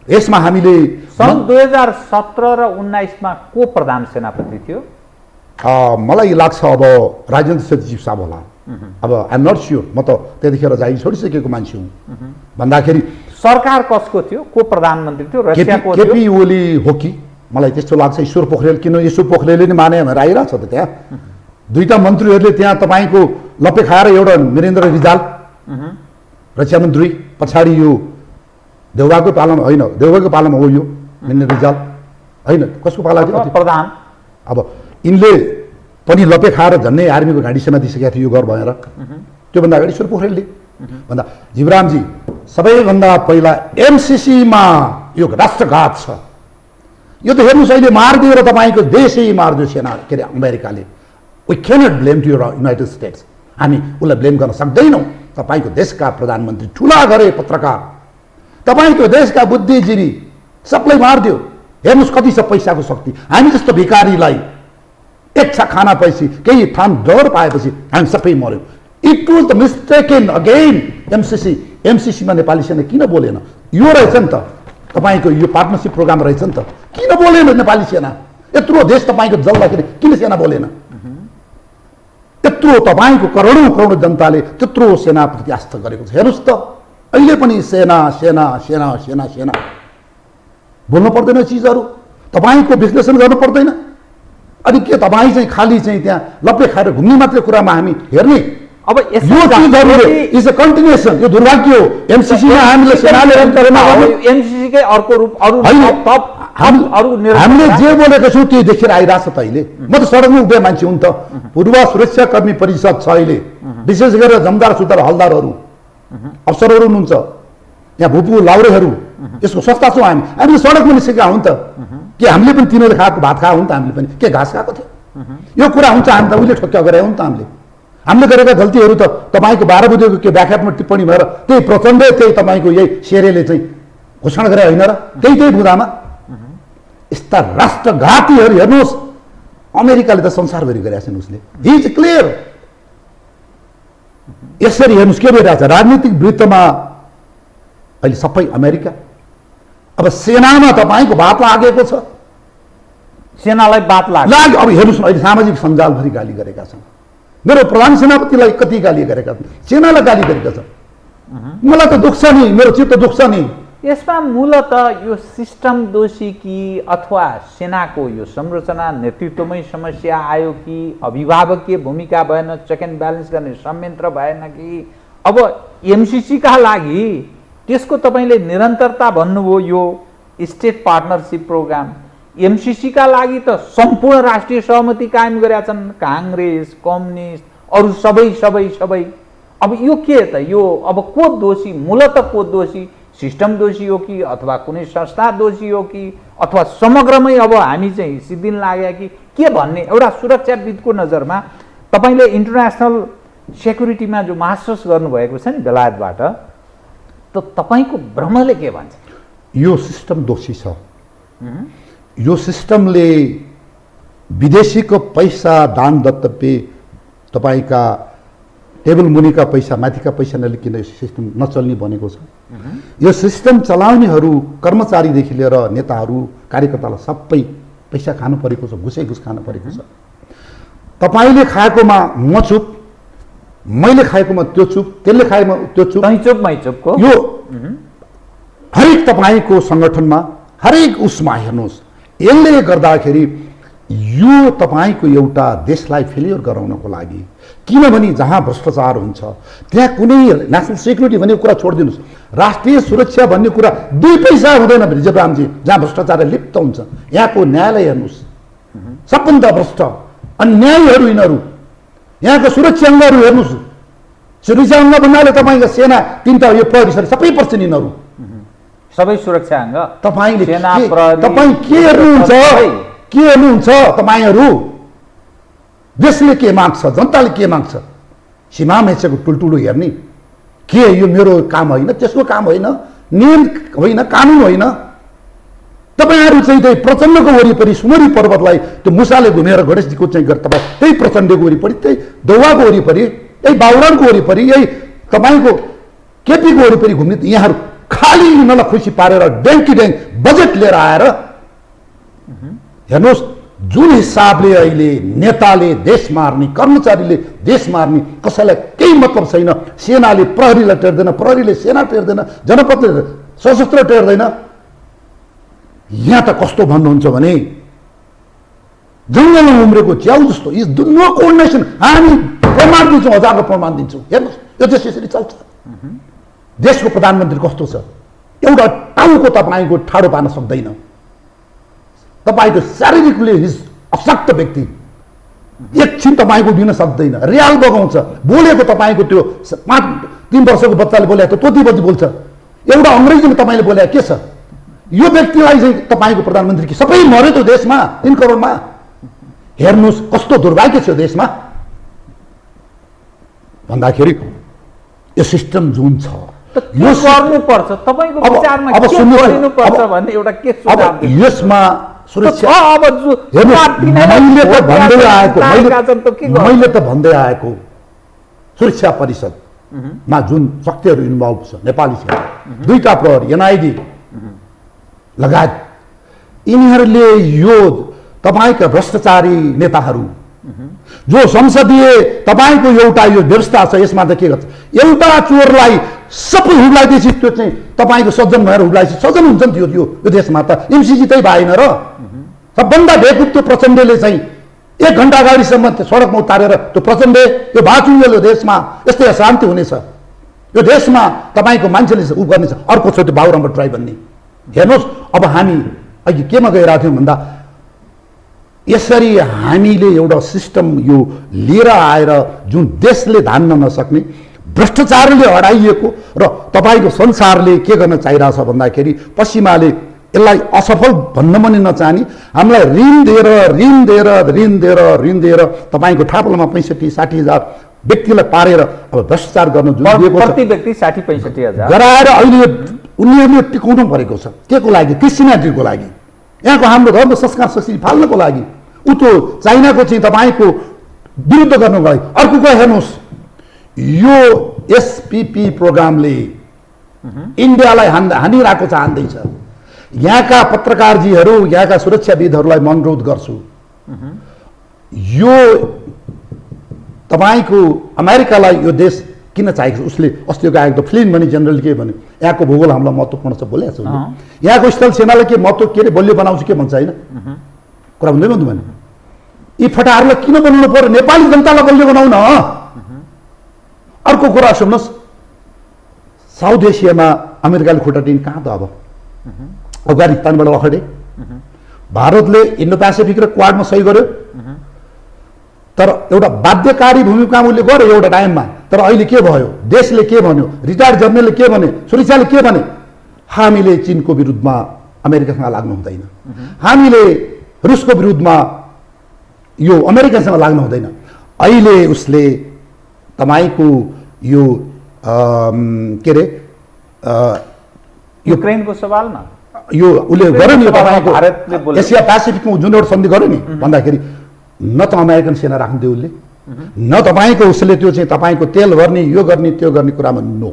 यसमा हामीले सन् 2017 र 19 मा को प्रधान सेनापति थियो? मलाई लाग्छ अब राजेन्द्र सचिव साहब होला। अब आई एम नट स्योर, म त त्यतिखेर जागिर छोडिसकेको मान्छे हुँ। भन्दाखेरि सरकार कसको थियो? को प्रधानमन्त्री थियो? रसियाको थियो? केपी ओली हो कि मलाई त्यस्तो लाग्छ। ईश्वर पोखरेल, किन ईश्वर पोखरेलले नि माने भनेर आइरहेको छ त त्यहाँ। दुईटा मन्त्रीहरूले त्यहाँ तपाईँको लप्पे खाएर एउटा वीरेन्द्र रिजाल रक्षा मन्त्री, पछाडि यो देउबाको पालामा होइन, देउबाको पालामा हो यो वीरेन्द्र रिजाल होइन, कसको पाला थियो? प्रधान। अब यिनले पनि लपे खाएर झन्नै आर्मीको घाँटीसम्म दिइसकेको थियो यो गर भएर। त्योभन्दा अगाडि ईश्वर पोखरेलले भन्दा जीवरामजी सबैभन्दा पहिला एमसिसीमा यो राष्ट्रघात छ। यो त हेर्नुहोस्, अहिले मारिदियो र तपाईँको देशै मारिदियो सेना के अरे अमेरिकाले। We cannot blame to United States. हामी उसलाई ब्लेम गर्न सक्दैनौँ। तपाईँको देशका प्रधानमन्त्री ठुला गरे पत्रकार, तपाईँको देशका बुद्धिजीवी सबलाई मारिदियो। हेर्नुहोस् कति छ पैसाको शक्ति। हामी जस्तो भिखारीलाई एक छा खाना पैसी केही ठाउँ डर पाएपछि हामी सबै मऱ्यौँ। It was the mistaken again एमसिसीमा नेपाली सेना किन बोलेन? यो रहेछ नि त तपाईँको यो पार्टनरसिप प्रोग्राम रहेछ नि त, किन बोलेन नेपाली सेना? यत्रो देश तपाईँको जल्दाखेरि किन सेना बोलेन? त्यत्रो तपाईँको करोडौँ करोड जनताले त्यत्रो सेनाप्रति आस्था गरेको छ। हेर्नुहोस् त अहिले पनि सेना सेना सेना सेना सेना बोल्नु पर्दैन चिजहरू, तपाईँको विश्लेषण गर्नु पर्दैन। अनि के तपाईँ चाहिँ खालि चाहिँ त्यहाँ लप्पे खाएर घुम्ने मात्रै कुरामा हामी हेर्ने? अब यो चिजहरूले इज अ कन्टिन्युएसन। यो दुर्भाग्य हो। एमसिसीमा हामीले सेनाले एमसिसीकै अर्को रूप हामीले जे बोलेको छौँ त्यो देखेर आइरहेछ त अहिले। म त सडकमा उभिए मान्छे हुन् त। पूर्व सुरक्षाकर्मी परिषद छ अहिले, विशेष गरेर जमदार सुधार हलदारहरू अफसरहरू हुनुहुन्छ, यहाँ भुपु लाउरेहरू, यसको संस्था छौँ हामी। हामीले सडकमा निस्केका हुन् त के हामीले पनि तिनीहरूले खाएको भात खाएको हुन् त? हामीले पनि के घाँस खाएको थियो? यो कुरा हुन्छ हामी त उहिले ठोक्का गरे हुन् त। हामीले गरेका गल्तीहरू त तपाईँको 12 बुधेको के व्याख्यात्मक टिप्पणी भएर त्यही प्रचण्डै त्यही तपाईँको यही शेरेले चाहिँ घोषणा गरे होइन र? त्यही बुदामा यस्ता राष्ट्रघातीहरू हेर्नुहोस्, अमेरिकाले त संसारभरि गरेका छन् उसले। He is clear. यसरी हेर्नुहोस् के भइरहेको छ राजनीतिक वृत्तमा अहिले सबै अमेरिका। अब सेनामा तपाईँको बात लागेको छ, सेनालाई बात लाग्यो। अब हेर्नुहोस् न अहिले सामाजिक सञ्जालभरि गाली गरेका छन्। मेरो प्रधान सेनापतिलाई कति गाली गरेका छन्, सेनालाई गाली गरेका छन्। मलाई त दुख्छ नि, मेरो चित्त दुख्छ नि। यसमा मूलत यो सिस्टम दोषी कि अथवा सेनाको यो संरचना नेतृत्वमै समस्या आयो कि अभिभावकीय भूमिका भएन, चेक एन्ड ब्यालेन्स गर्ने संयन्त्र भएन कि अब एमसिसीका लागि त्यसको तपाईँले निरन्तरता भन्नुभयो यो स्टेट पार्टनरसिप प्रोग्राम, एमसिसीका लागि त सम्पूर्ण राष्ट्रिय सहमति कायम गरेका छन् काङ्ग्रेस, कम्युनिस्ट, अरू सबै। अब यो के त, यो अब को दोषी, मूलत को दोषी, सिस्टम दोषी हो कि अथवा कुनै संस्था दोषी हो कि अथवा समग्रमै अब हामी चाहिँ सिद्धिन लाग्यो कि के भन्ने एउटा सुरक्षाविदको नजरमा तपाईँले इन्टरनेसनल सेक्युरिटीमा जो मास्टर्स गर्नुभएको छ नि बेलायतबाट, त तपाईँको भ्रमले के भन्छ? यो सिस्टम दोषी छ। यो सिस्टमले विदेशीको पैसा दान दत्तव्य तपाईँका टेबल मुनिका पैसा माथिका पैसा नलिकन यो सिस्टम नचल्ने बनेको छ। यो सिस्टम चलाउनेहरू कर्मचारीदेखि लिएर नेताहरू कार्यकर्तालाई सबै पैसा खानु परेको छ, घुस खानु परेको छ। तपाईँले खाएकोमा म चुप, मैले खाएकोमा त्यो चुप, त्यसले खाएमा त्यो चुप, चुपको यो हरेक तपाईँको सङ्गठनमा हरेक उसमा हेर्नुहोस्। यसले गर्दाखेरि यो तपाईँको एउटा देशलाई फेलियर गराउनको लागि, किनभने जहाँ भ्रष्टाचार हुन्छ त्यहाँ कुनै नेसनल सेक्युरिटी भन्ने कुरा छोडिदिनुहोस्, राष्ट्रिय सुरक्षा भन्ने कुरा 2 पैसा हुँदैन रिजर्भरामजी, जहाँ भ्रष्टाचार लिप्त हुन्छ। यहाँको न्यायालय हेर्नुहोस्, सबभन्दा भ्रष्ट अन्यायीहरू यिनीहरू। यहाँको सुरक्षा अङ्गहरू हेर्नुहोस्, सुरक्षा अङ्ग भन्नाले तपाईँको सेना 3टा यो प्रहरी सबै पर्छन् यिनीहरू, सबै सुरक्षा अङ्ग। तपाईँले सेना प्रहरी तपाईँ के हेर्नुहुन्छ तपाईँहरू? देशले के माग्छ, जनताले के माग्छ? सीमा मेचेको ठुल्ठुलो हेर्ने के यो मेरो काम होइन, त्यसको काम होइन, नियम होइन, कानुन होइन। तपाईँहरू चाहिँ त्यही प्रचण्डको वरिपरि सुमरी पर्वतलाई त्यो मुसाले घुमेर गणेशजीको चाहिँ तपाईँ त्यही प्रचण्डको वरिपरि, त्यही देउवाको वरिपरि, यही बाबुरामको वरिपरि, यही तपाईँको केपीको वरिपरि घुम्ने यहाँहरू खालि यिनीहरूलाई खुसी पारेर ड्याङ्की ड्याङ बजेट लिएर आएर हेर्नुहोस् जुन हिसाबले अहिले नेताले देश मार्ने, कर्मचारीले देश मार्ने, कसैलाई केही मतलब छैन। सेनाले प्रहरीलाई टेर्दैन, प्रहरीले सेना टेर्दैन, जनपदले सशस्त्र टेर्दैन। यहाँ त कस्तो भन्नुहुन्छ भने जङ्गलमा उम्रेको च्याउ जस्तो इज नो कोअर्डिनेसन। हामी प्रमाण दिन्छौँ, हजारको प्रमाण दिन्छौँ। हेर्नुहोस् यो देश यसरी चल्छ। देशको प्रधानमन्त्री कस्तो छ, एउटा टाउको तपाईँको ठाडो पार्न सक्दैन। तपाईँको शारीरिकले अशक्त व्यक्ति, एकछिन तपाईँको दिन सक्दैन, रियाल बगाउँछ, बोलेको तपाईँको त्यो 3 वर्षको बच्चाले बोले त तोती बोल्छ, एउटा अङ्ग्रेजीमा तपाईँले बोले के छ? यो व्यक्तिलाई चाहिँ तपाईँको प्रधानमन्त्री कि सबै मर्यो त्यो देशमा 3 करोडमा। हेर्नुहोस् कस्तो दुर्भाग्य छ देशमा भन्दाखेरि यो सिस्टम जुन छ यो गर्नुपर्छ। तपाईँको विचारमा के गर्नुपर्छ भन्ने एउटा के सुझाव दिनुहुन्छ? यसमा सुरक्षा मैले त भन्दै आएको सुरक्षा परिषदमा जुन शक्तिहरू इन्भल्भ छ, नेपाली सेना, 2टा प्रहरी, एनआइडी लगायत यिनीहरूले यो तपाईँका भ्रष्टाचारी नेताहरू जो संसदीय तपाईँको एउटा यो व्यवस्था छ, यसमा त के गर्छ? एउटा चोरलाई सबै हुब्लाइदिएपछि त्यो चाहिँ तपाईँको सज्जन भएर हुब्लाएपछि सज्जन हुन्छ नि त्यो देशमा त एमसिसी त्यही भएन र? सबभन्दा बेकुब त्यो प्रचण्डले चाहिँ 1 घण्टा अगाडिसम्म सडकमा उतारेर त्यो प्रचण्ड यो भाचुङ्गेलो देशमा यस्तै अशान्ति हुनेछ, यो देशमा तपाईँको मान्छेले उ गर्नेछ। अर्को छ त्यो बाबुराम ट्राई भन्ने। हेर्नुहोस् अब हामी अघि केमा गइरहेको थियौँ भन्दा यसरी हामीले एउटा सिस्टम यो लिएर आएर जुन देशले धान्न नसक्ने भ्रष्टाचारले हराइएको र तपाईँको संसारले के गर्न चाहिरहेछ भन्दाखेरि पश्चिमाले यसलाई असफल भन्न पनि नचाहने, हामीलाई ऋण दिएर तपाईँको थापलामा 65-60 हजार व्यक्तिलाई पारेर अब भ्रष्टाचार गर्न जुन दिएको छ, प्रति व्यक्ति 60-65 हजार गराएर अहिले उनीहरूले टिकाउनु परेको छ। के को लागि? क्रिस्चियनिटीको लागि, यहाँको हाम्रो धर्म संस्कार संस्कृति फाल्नको लागि, उतो चाइनाको चाहिँ तपाईँको विरुद्ध गर्नको लागि। अर्को कुरा हेर्नुहोस्, यो एसपिपी प्रोग्रामले इन्डियालाई हानिरहेको छ, हान्दैछ। यहाँका पत्रकारजीहरू, यहाँका सुरक्षाविदहरूलाई म अनुरोध गर्छु, यो तपाईँको अमेरिकालाई यो देश किन चाहेको छ उसले अस्तिको आएको त फ्लिन भने जेनरल के भन्यो यहाँको भूगोल हामीलाई महत्त्वपूर्ण छ बोलेको छ उसले यहाँको स्थल सेनालाई के महत्त्व के अरे बलियो बनाउँछ के भन्छ होइन कुरा भन्दै भन्नु भने यी फटाहरूलाई किन बनाउनु पर्यो नेपाली जनतालाई बलियो बनाउन अर्को कुरा सुन्नुहोस् साउथ एसियामा अमेरिकाले खुट्टा टिन कहाँ त अब अफगानिस्तानबाट अखडे भारतले इन्डो पेसिफिक र क्वाडमा सही गर्यो तर एउटा बाध्यकारी भूमिका उसले गर्यो एउटा टाइममा तर अहिले के भयो देशले के भन्यो रिटायर्ड जनरलले के भने सुरक्षाले के भने हामीले चीनको विरुद्धमा अमेरिकासँग लाग्नु हुँदैन हामीले रुसको विरुद्धमा यो अमेरिकासँग लाग्नु हुँदैन अहिले उसले तपाईको यो के रे युक्रेनको सवालमा यो उसले गर्यो नि तपाईको भारतले बोल्यो एसिया पेसिफिकमा जुन एउटा सन्धि गर्यो नि भन्दाखेरि न त अमेरिकन सेना राख्नु दियो उसले न तपाईँको उसले त्यो चाहिँ तपाईँको तेल गर्ने यो गर्ने त्यो गर्ने कुरामा नो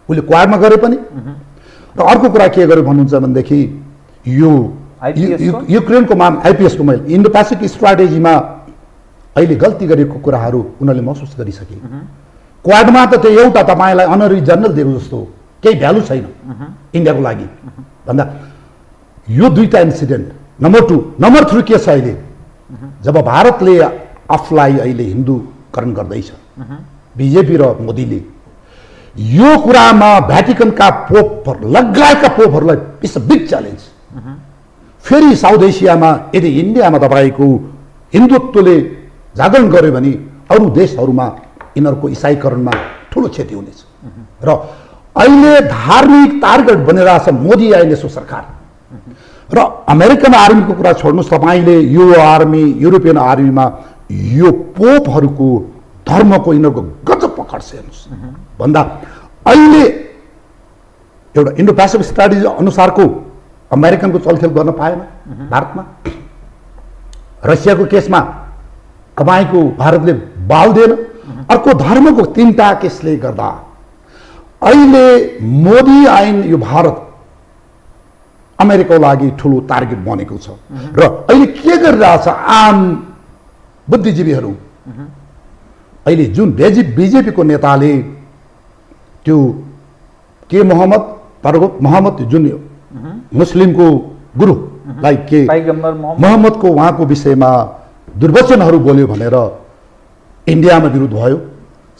उसले क्वाडमा गरे पनि र अर्को कुरा के गर्यो भन्नुहुन्छ भनेदेखि यो युक्रेनको आइपिएसको मैले इन्डो पेसिफिक स्ट्राटेजीमा अहिले गल्ती गरेको कुराहरू उनीहरूले महसुस गरिसके क्वाडमा त त्यो एउटा तपाईँलाई अनरी जनरल दिएको जस्तो केही भ्यालु छैन इन्डियाको लागि भन्दा यो दुईटा इन्सिडेन्ट नम्बर 2 नम्बर 3 के छ अहिले जब भारतले आफूलाई अहिले हिन्दूकरण गर्दैछ बिजेपी र मोदीले यो कुरामा भ्याटिकनका पोपहरू लगायतका पोपहरूलाई इट्स अ बिग च्यालेन्ज फेरि साउथ एसियामा यदि इन्डियामा तपाईँको हिन्दुत्वले जागरण गर्यो भने अरू देशहरूमा यिनीहरूको इसाईकरणमा ठुलो क्षति हुनेछ र अहिले धार्मिक टार्गेट बनिरहेछ मोदी अहिलेसो सरकार र अमेरिकन आर्मीको कुरा छोड्नुहोस् तपाईँले यो आर्मी युरोपियन आर्मीमा यो पोपहरूको धर्मको यिनीहरूको गजब पकड छ हेर्नुहोस् भन्दा अहिले एउटा इन्डो पेसिफिक स्ट्राटेजी अनुसारको अमेरिकनको चलखेल गर्न पाएन भारतमा रसियाको केसमा तपाईँको भारतले बाल दिएन अर्को धर्मको 3टा केसले गर्दा अहिले मोदी आइन यो भारत अमेरिकाको लागि ठुलो टार्गेट बनेको छ र अहिले के गरिरहेछ आम बुद्धिजीवीहरू अहिले जुन बिजेपीको नेताले त्यो के मोहम्मद जुन मुस्लिमको गुरुलाई के मोहम्मदको उहाँको विषयमा दुर्वचनहरू बोल्यो भनेर इन्डियामा विरोध भयो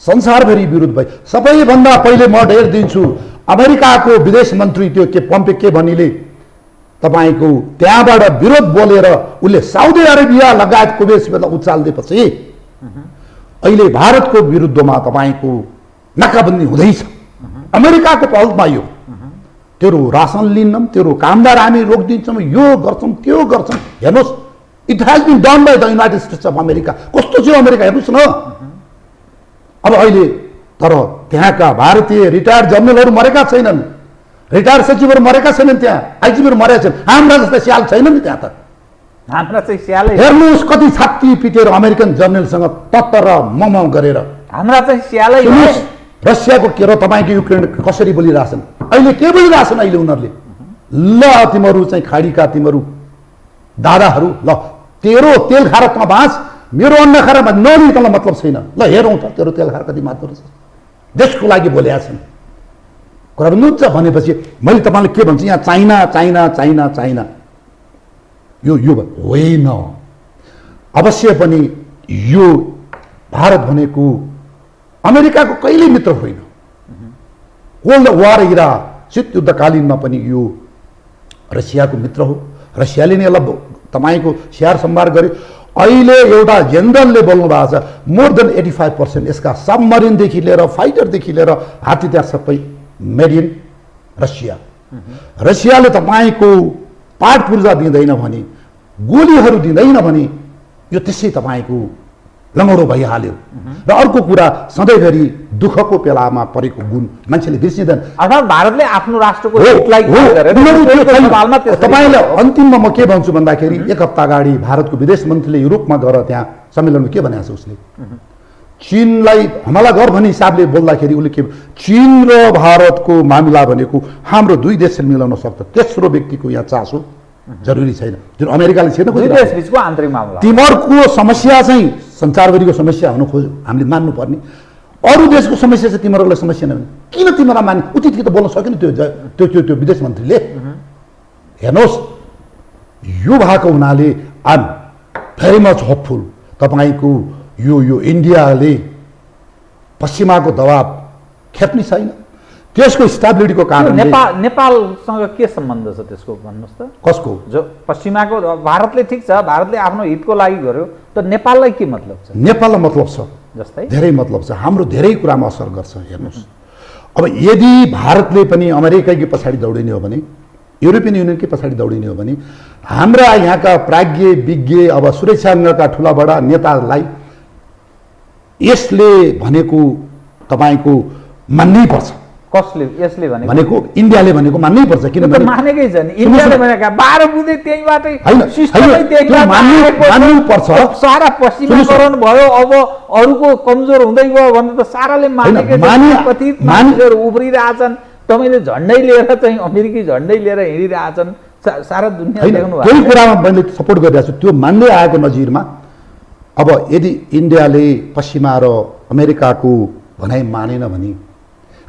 संसारभरि विरोध भयो सबैभन्दा पहिले म ढेर दिन्छु अमेरिकाको विदेश मन्त्री त्यो के पम्पे के भनिले तपाईको त्यहाँबाट विरोध बोलेर उसले साउदी अरेबिया लगायत कुवेतलाई उचाल्दिएपछि अहिले भारतको विरुद्धमा तपाईको नाकाबन्दी हुँदैछ अमेरिकाको पहलमा यो तेरो रासन लिन्नम तेरो कामदार हामी रोकिदिन्छौँ यो गर्छौँ त्यो गर्छौँ हेर्नुहोस् it has been done by the United States of America कस्तो छ अमेरिका हेर्नुहोस् न अब अहिले तर त्यहाँका भारतीय रिटायर्ड जनरलहरू मरेका छैनन् रिटायर्ड सचिवहरू मरेका छैनन् त्यहाँ आइजिपीहरू मरेका छन् हाम्रा जस्तै स्याल छैन नि त्यहाँ त हाम्रा चाहिँ स्यालै हेर्नुहोस् कति छाती पिटेर अमेरिकन जनरलसँग तत्त र मम गरेर हाम्रा चाहिँ स्यालै रसियाको के र तपाईँको युक्रेन कसरी बोलिरहेछन् अहिले के बोलिरहेछन् अहिले उनीहरूले ल तिमीहरू चाहिँ खाडीका तिमीहरू दादाहरू ल तेरो तेल खाएर त बाँच मेरो अन्न खाएर नलिने तँलाई मतलब छैन ल हेरौँ त तेरो तेल खाएर कति मात्र छ देशको लागि बोलेका छन् कुरा बुझ्नुहुन्छ भनेपछि मैले तपाईँलाई के भन्छु यहाँ चाइना चाइना चाइना चाइना यो होइन अवश्य पनि यो भारत भनेको अमेरिकाको कहिले मित्र होइन कोल्ड वार इरा शीत युद्धकालीनमा पनि यो रसियाको मित्र हो रसियाले नै यसलाई तपाईँको स्याहार सम्भार गर्यो अहिले एउटा जनरलले बोल्नु भएको छ मोर देन 85% यसका सबमरिनदेखि लिएर फाइटरदेखि लिएर हात्ती त्याग सबै मेड इन रसिया रसियाले तपाईँको पाठ पूर्जा दिँदैन भने गोलीहरू दिँदैन भने यो त्यसै तपाईँको लङ्गडो भइहाल्यो र अर्को कुरा सधैँभरि दुःखको बेलामा परेको गुण मान्छेले बिर्सिँदैन अर्थात् भारतले आफ्नो राष्ट्रको तपाईँले अन्तिममा म के भन्छु भन्दाखेरि एक हप्ता अगाडि भारतको विदेश मन्त्रीले युरोपमा गएर त्यहाँ सम्मेलनमा के भनेको छ उसले चीनलाई हमला गर भन्ने हिसाबले बोल्दाखेरि उसले के चीन र भारतको मामिला भनेको हाम्रो दुई देशले मिलाउन सक्छ तेस्रो व्यक्तिको यहाँ चासो जरुरी छैन जुन अमेरिकाले छैन देशबीचको आन्तरिक मामला तिमीहरूको समस्या चाहिँ संसारभरिको समस्या हुनु खोज्यो हामीले मान्नुपर्ने अरू देशको समस्या चाहिँ तिमीहरूलाई समस्या नभने किन तिमीलाई माने उचित त बोल्न सक्यो नि त्यो विदेश मन्त्रीले। हेर्नुहोस् यो भएको हुनाले I am very much hopeful तपाईँको यो इन्डियाले पश्चिमाको दबाब खेप्ने छैन त्यसको स्टेबिलिटीको कारण। नेपालसँग के सम्बन्ध छ त्यसको भन्नुहोस् त? कसको? जो पश्चिमाको भारतले ठिक छ, भारतले आफ्नो हितको लागि गर्यो, तर नेपाललाई के मतलब छ? नेपाललाई मतलब छ, जस्तै धेरै मतलब छ, हाम्रो धेरै कुरामा असर गर्छ। हेर्नुहोस् अब यदि भारतले पनि अमेरिकाकै पछाडि दौडिने हो भने, युरोपियन युनियनकै पछाडि दौडिने हो भने हाम्रा यहाँका प्राज्ञ विज्ञ अब सुरक्षाङ्गका ठुला बडा नेताहरूलाई यसले भनेको तपाईँको मान्नै पर्छ। कसले यसले भनेको? इन्डियाले भनेको मान्नै पर्छ। किनभने मानेकै छ नि, इन्डियाले भनेका 12 बुँदे त्यहीबाटै सिस्टमै मान्नुपर्छ। सारा पश्चिमीकरण भयो, अब अरूको कमजोर हुँदै गयो भने त साराले मानेकै छ। कति मानिसहरू उब्रिरहेछन्, तपाईँले झन्डै लिएर चाहिँ अमेरिकी झन्डै लिएर हिँडिरहेछन्, सारा दुनियाँ देख्नु भएको। त्यही कुरामा मैले सपोर्ट गरिरहेको छु। त्यो मान्दै आएको नजिरमा अब यदि इन्डियाले पश्चिमा र अमेरिकाको भनाइ मानेन भने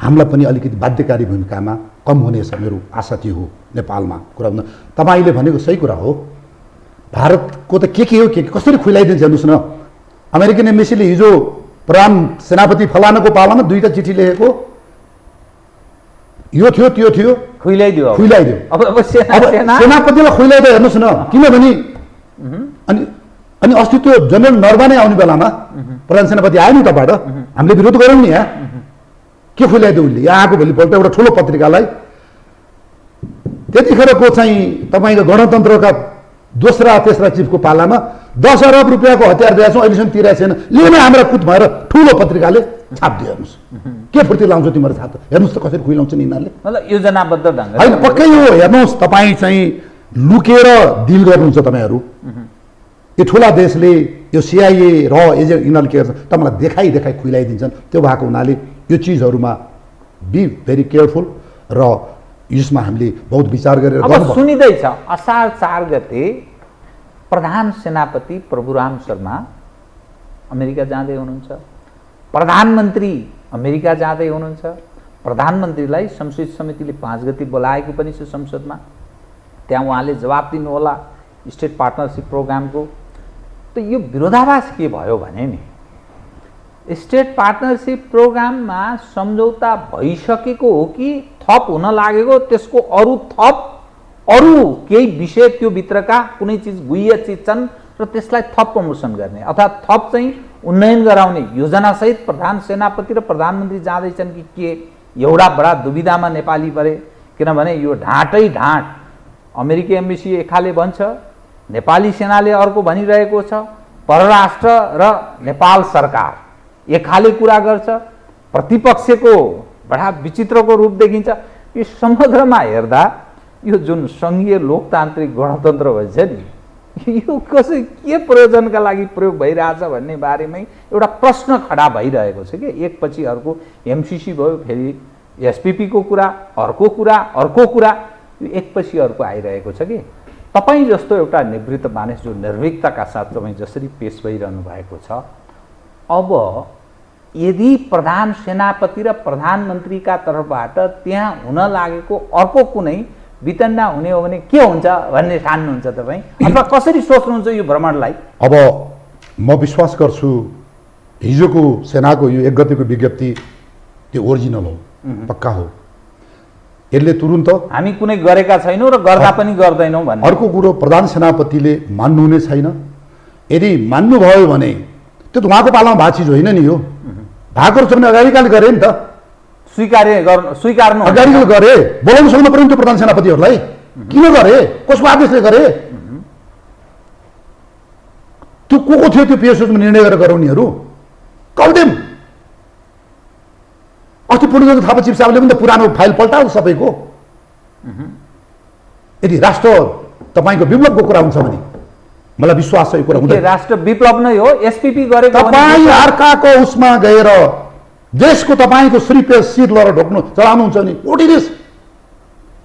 हामीलाई पनि अलिकति बाध्यकारी भूमिकामा कम हुनेछ। मेरो आशा त्यो हो नेपालमा कुरा। तपाईँले भनेको सही कुरा हो। भारतको त के हो के कसरी खुइलाइदिन्छ हेर्नुहोस् न। अमेरिकन एम्बेसीले हिजो प्रधान सेनापति फलानाको पालामा 2टा चिठी लेखेको, यो थियो त्यो थियो, खुइलाइदियो। अब सेनापतिलाई खुइलाइदियो हेर्नुहोस् न। किनभने अनि अस्ति त्यो जनरल नरवाने आउने बेलामा प्रधान सेनापति आयो नि तबाट, हामीले विरोध गऱ्यौँ नि। यहाँ के खुइलाइदियो उसले? यहाँ आएको भोलिपल्ट एउटा ठुलो पत्रिकालाई त्यतिखेरको चाहिँ तपाईँको गणतन्त्रका दोस्रा तेस्रा चिफको पालामा 10 अरब रुपियाँको हतियार दिएका छौँ, अहिलेसम्म तिरेको छैन, लिने हाम्रा कुत भएर ठुलो पत्रिकाले छापिदियो। हेर्नुहोस् के फुर्ती लाउँछ तिम्रो छाप, हेर्नुहोस् त कसरी खुइलाउँछ नि यिनीहरूले। मतलब योजनाबद्ध ढङ्ग होइन, पक्कै हो। हेर्नुहोस् तपाईँ चाहिँ लुकेर डिल गर्नुहुन्छ तपाईँहरू। यो ठुला देशले यो CIA र एजेन्ट यिनीहरूले के गर्छ तपाईँलाई देखाइ खुइलाइदिन्छन्। त्यो भएको हुनाले यो चिजहरूमा बी भेरी केयरफुल र यसमा हामीले बहुत विचार गरेर। अब सुनिँदैछ असार 4 गते प्रधान सेनापति प्रभुराम शर्मा अमेरिका जाँदै हुनुहुन्छ, प्रधानमन्त्री अमेरिका जाँदै हुनुहुन्छ। प्रधानमन्त्रीलाई संसदीय समितिले 5 गते बोलाएको पनि छ संसदमा, त्यहाँ उहाँले जवाब दिनुहोला स्टेट पार्टनरसिप प्रोग्रामको। त यो विरोधाभास के भयो भने नि, स्टेट पार्टनरसिप प्रोग्राममा सम्झौता भइसकेको हो कि थप हुन लागेको, त्यसको अरू केही विषय त्यो भित्रका कुनै चिज गुह्य चिज छन् र त्यसलाई थप प्रमोसन गर्ने अथवा थप चाहिँ उन्नयन गराउने योजनासहित प्रधान सेनापति र प्रधानमन्त्री जाँदैछन् कि के, एउटा बडा दुविधामा नेपाली परे। किनभने यो ढाँटै ढाँट अमेरिकी एम्बेसी एकाले भन्छ, नेपाली सेनाले अर्को भनिरहेको छ, परराष्ट्र र नेपाल सरकार एकाले कुरा गर्छ, प्रतिपक्षको बडा विचित्रको रूप देखिन्छ। यो समग्रमा हेर्दा यो जुन सङ्घीय लोकतान्त्रिक गणतन्त्र भन्छ नि, यो कसै के प्रयोजनका लागि प्रयोग भइरहेछ भन्ने बारेमै एउटा प्रश्न खडा भइरहेको छ कि एकपछि अर्को MCC भयो, फेरि SPP को कुरा, अर्को कुरा यो एकपछि अर्को आइरहेको छ कि। तपाईँ जस्तो एउटा निवृत्त मानिस जो निर्भीकताका साथ तपाईँ जसरी पेश भइरहनु भएको छ, अब यदि प्रधान सेनापति र प्रधानमन्त्रीका तर्फबाट त्यहाँ हुन लागेको अर्को कुनै वितण्डा हुने हो भने के हुन्छ भन्ने ठान्नुहुन्छ तपाईँ, अथवा कसरी सोच्नुहुन्छ यो भ्रमणलाई? अब म विश्वास गर्छु हिजोको सेनाको यो 1 गतेको विज्ञप्ति त्यो ओरिजिनल हो, पक्का हो। यसले तुरुन्त हामी कुनै गरेका छैनौँ र गर्दा पनि गर्दैनौँ भन्ने। अर्को कुरो प्रधान सेनापतिले मान्नुहुने छैन। यदि मान्नुभयो भने त्यो त उहाँको पालामा भएको चिज होइन नि, यो भएको छ भने अगाडिकाले गरे नि त, स्वीकार्नु अगाडिकाले गरे। बोलाउनु सक्नु पर्यो नि त्यो प्रधान सेनापतिहरूलाई, किन गरे, कसको आदेशले गरे, त्यो को थियो त्यो PSOमा निर्णय गरेर गराउनेहरू? कल्देम अस्ति पूर्णचन्द्र थापा चिफ साहबले पनि त पुरानो फाइल पल्टायो सबैको। यदि राष्ट्र तपाईँको विप्लवको कुरा हुन्छ भने मलाई विश्वास छ यो कुरा हुँदैन। राष्ट्र विप्लव नै हो, SPP गरेको। तपाईँ अर्काको उसमा गएर देशको तपाईँको श्रीपेश शिर लहर ढोक्नु चलाउनुहुन्छ भने ओटी देश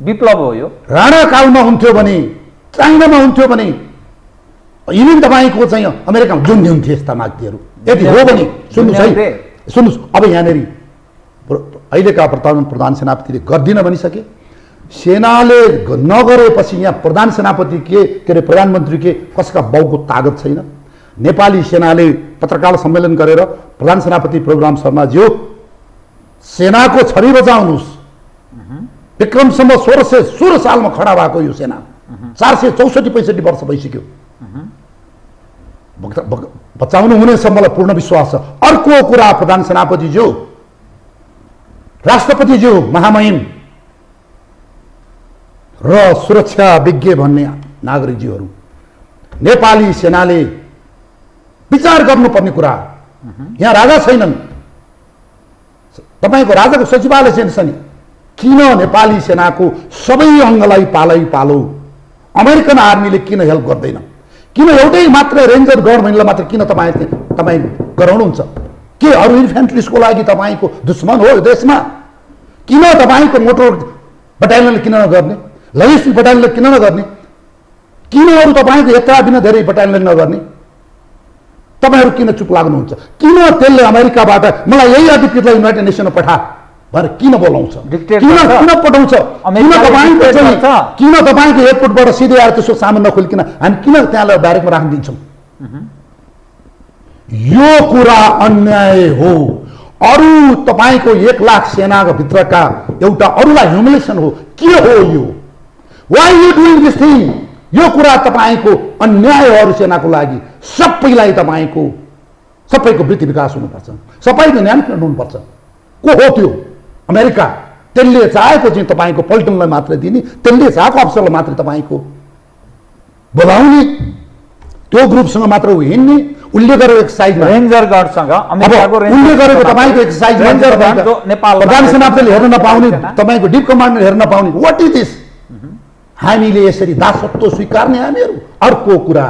विप्लव हो यो। राणा कालमा हुन्थ्यो भने, चाइनामा हुन्थ्यो भने, इभन तपाईँको चाहिँ अमेरिकामा जुन हुन्थे यस्ता माग्तीहरू। यदि हो भने सुन्नुहोस् है, सुन्नुहोस्, अब यहाँनिर अहिलेका प्रधान सेनापतिले गर्दिन भनिसके, सेनाले नगरेपछि यहाँ प्रधान सेनापति के अरे प्रधानमन्त्री के कसका बाउको तागत छैन। नेपाली सेनाले पत्रकार सम्मेलन गरेर प्रधान सेनापति प्रोग्राम शर्माज्यू सेनाको छरी बजाउनुहोस्, विक्रमसम्म 1616 सालमा खडा भएको यो सेना 464-65 वर्ष भइसक्यो, बचाउनु हुनेछ, मलाई पूर्ण विश्वास छ। अर्को कुरा प्रधान सेनापतिज्यू, राष्ट्रपतिज्यू महामहिम र सुरक्षा विज्ञ भन्ने नागरिकज्यूहरू, नेपाली सेनाले विचार गर्नुपर्ने कुरा, यहाँ राजा छैनन्, तपाईको राजाको सचिवालय छैन नि, किन नेपाली सेनाको सबै अङ्गलाई पालो अमेरिकन आर्मीले किन हेल्प गर्दैन? किन एउटै मात्र रेन्जर गभर्नमेन्टलाई मात्र किन तपाईँ गराउनुहुन्छ? के अरू इन्फेन्ट्रिजको लागि तपाईँको दुश्मन हो यो देशमा? किन तपाईँको मोटर बटालियनले किन नगर्ने? लजिस्टिक बटालियनले किन नगर्ने? किन अरू तपाईँको यत्रा बिना धेरै बटालियनले नगर्ने? तपाईँहरू किन चुप लाग्नुहुन्छ? किन त्यसले अमेरिकाबाट मलाई यही अधिकृतलाई युनाइटेड नेसनमा पठा भनेर किन बोलाउँछ? किन पठाउँछ? किन तपाईँको एयरपोर्टबाट सिधै आएर त्यसको सामान नखोलिकन हामी किन त्यहाँ ब्यारेकमा राखिदिन्छौँ? यो कुरा अन्याय हो। अरू तपाईँको 1 लाख सेनाको भित्रका एउटा अरूलाई ह्युमिलेसन हो। के हो यो? Why you doing this thing? यो कुरा तपाईँको अन्याय हो। अरू सेनाको लागि सबैलाई तपाईँको सबैको वृत्ति विकास हुनुपर्छ, सबैको न्याय हुनुपर्छ। को हो त्यो? अमेरिका। त्यसले चाहेको चाहिँ तपाईँको पल्टनलाई मात्र दिने, त्यसले चाहेको अफसरलाई मात्र तपाईँको बोलाउने, त्यो ग्रुपसँग मात्र हिँड्ने, उसले गरेको एक्सर्साइज रेन्जर गार्डसँग अमेरिकाको उसले गरेको तपाईँको एक्सर्साइज नेपाल प्रधान सेनापतिले हेर्न नपाउने, तपाईँको डिप कमान्डर हेर्न नपाउने। What is this? हामीले यसरी दासत्व स्वीकार्ने हामीहरू? अर्को कुरा,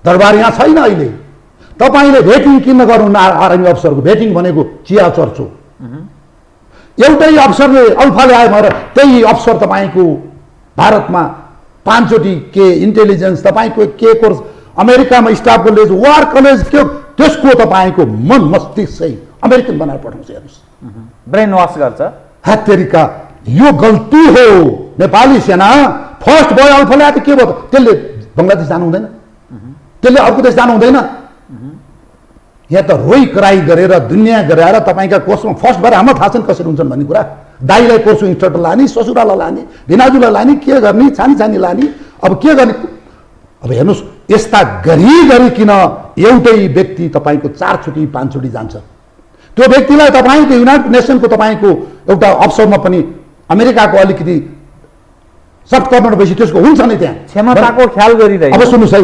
दरबार यहाँ छैन अहिले। तपाईँले भेटिङ किन गर्नु? आर्मी अफसरको भेटिङ भनेको चिया चर्चो। एउटै अफसरले अल्फाले आयो भनेर त्यही अफसर तपाईँको भारतमा 5 चोटि के इन्टेलिजेन्स तपाईँको के कोर्स अमेरिकामा स्टाफ कलेज वार कलेज त्यो त्यसको तपाईँको मन मस्तिष्क चाहिँ अमेरिकन बनाएर पठाउँछ। हेर्नुहोस्, ब्रेन वास गर्छ। हत्तेरिका, यो गल्ती हो। नेपाली सेना फर्स्ट भयो अल्फाले आयो त के भयो? त्यसले बङ्गलादेश जानु हुँदैन? त्यसले अर्को देश जानु हुँदैन? यहाँ त रोइ कराई गरेर दुनियाँ गराएर तपाईँका कोर्समा फर्स्ट भएर हाम्रो थाहा छैन कसरी हुन्छन् भन्ने कुरा। दाइलाई कोर्सको इन्स्ट्रक्टर लाने, ससुरालाई लाने, भिनाजुलाई लाने, के गर्ने, छानी लाने, अब के गर्ने? अब हेर्नुहोस्, यस्ता गरिकन एउटै व्यक्ति तपाईँको 4 चोटि 5 चोटि जान्छ। त्यो व्यक्तिलाई तपाईँको युनाइटेड नेसनको तपाईँको एउटा अफसरमा पनि अमेरिकाको अलिकति सफ्ट कर्नर भएपछि त्यसको हुन्छ नि त्यहाँ क्षमताको ख्याल गरिरहेको। अब सुन्नुहोस् है,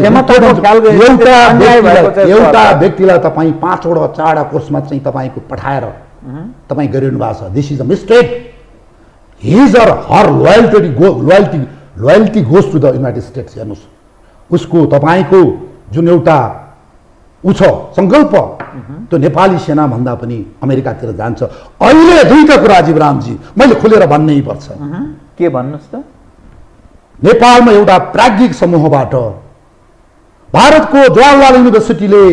एउटा व्यक्तिलाई तपाईँ 5 वटा 4 वटा कोर्समा चाहिँ तपाईँको पठाएर तपाईँ गरिरहनु भएको छ। This is a mistake. His or her loyalty goes to the United States. हेर्नुहोस्, उसको तपाईँको जुन एउटा उ छ सङ्कल्प, त्यो नेपाली सेना भन्दा पनि अमेरिकातिर जान्छ। अहिले दुईटा कुरा जीवरामजी मैले खुलेर भन्नै पर्छ। के भन्नुहोस् त? नेपालमा एउटा प्राज्ञिक समूहबाट भारतको जवाहरलाल युनिभर्सिटीले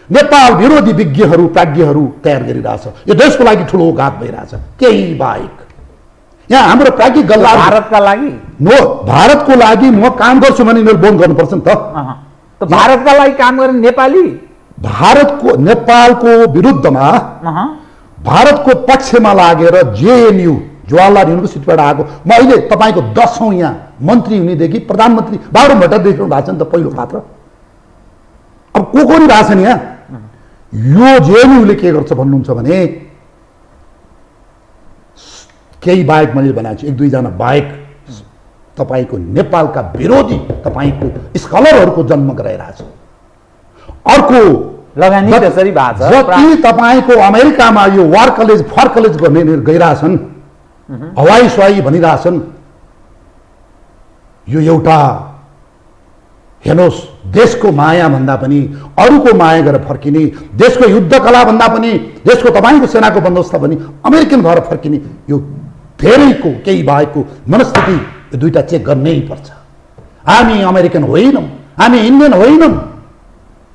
नेपाल विरोधी विज्ञहरू प्राज्ञहरू तयार गरिरहेछ। यो देशको लागि ठुलो घात भइरहेछ। केही बाहेक यहाँ हाम्रो प्राज्ञिक गल्ला भारतका लागि भारतको लागि म काम गर्छु भने उनीहरूले बोन गर्नुपर्छ नि त। भारतका लागि काम गर्ने नेपाली भारतको नेपालको विरुद्धमा भारतको पक्षमा लागेर जेएनयू जवाहरलाल युनिभर्सिटीबाट आएको म अहिले तपाईँको 10औं यहाँ मन्त्री हुनेदेखि प्रधानमन्त्री बाबुराम भट्टराई देखिनु भएको छ नि त पहिलो पात्र। अब को रहेछ नि यहाँ? यो जेएनयूले के गर्छ भन्नुहुन्छ भने केही बाहेक मैले बनाएको छु, 1-2 जना बाहेक तपाईँको नेपालका विरोधी तपाईँको स्कलरहरूको जन्म गराइरहेछ। अर्को लगानी त्यसरी भएको छ। जति तपाईँको अमेरिकामा यो वार कलेज फर कलेज गर्ने गइरहेछन्, हवाई स्वाई भनिरहेछन्, यो एउटा हेर्नुहोस् देशको माया भन्दा पनि अरूको माया गरेर फर्किने, देशको युद्ध कला भन्दा पनि देशको तपाईँको सेनाको बन्दोबस्त पनि अमेरिकन भएर फर्किने, यो धेरैको केही बाहेकको मनस्थिति यो दुईटा चेक गर्नै पर्छ। हामी अमेरिकन होइनौँ, हामी इन्डियन होइनौँ।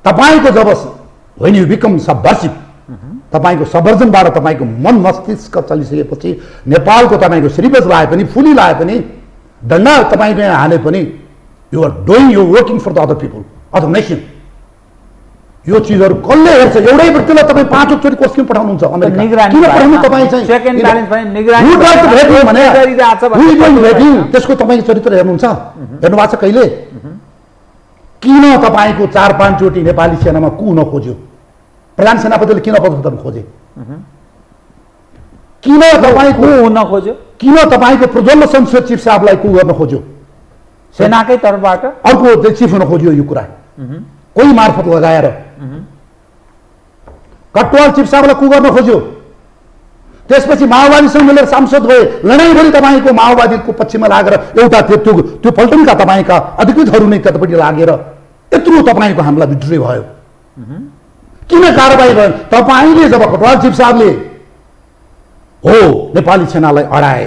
तपाईँको जब when you become subversive, तपाईँको सबर्जनबाट तपाईँको मन मस्तिष्क चलिसकेपछि नेपालको तपाईँको श्रीबज लाए पनि फुली लाए पनि डन्डा तपाईँले हाले पनि you are doing you working for the other people other nation. यो चिजहरू कसले हेर्छ? एउटै व्यक्तिलाई तपाईँ 5 चोटि कोस किन पठाउनुहुन्छ अमेरिका? किन पठाउनु तपाईँ चाहिँ? सेकेन्ड ब्यालेन्स पनि निगरानी त्यसको तपाईँको चरित्र हेर्नुहुन्छ? हेर्नु भएको छ कहिले? किन तपाईँको 4-5 चोटि नेपाली सेनामा कु नखोज्यो? प्रधान सेनापतिले किन पदोत्तरण खोजे? किन तपाईँको हुन खोज्यो? किन तपाईँको प्रज्वल संसद चिफ साहबलाई कु गर्न खोज्यो? सेनाकै तर्फबाट अर्को चिफ हुन खोज्यो। यो कुरा कोही मार्फत लगाएर कटवाल चिफ साहबलाई कु गर्न खोज्यो। त्यसपछि माओवादीसँग मिलेर सांसद भए, लडाइँभरि तपाईँको माओवादीको पक्षमा लागेर एउटा त्यो पल्टनका तपाईँका अधिकृतहरू नै त्यतापट्टि लागेर यत्रो तपाईँको हामीलाई विद्रोही भयो। किन कारबाही भयो? तपाईँले जब कटवाल चिफ साहबले हो नेपाली सेनालाई अडाए,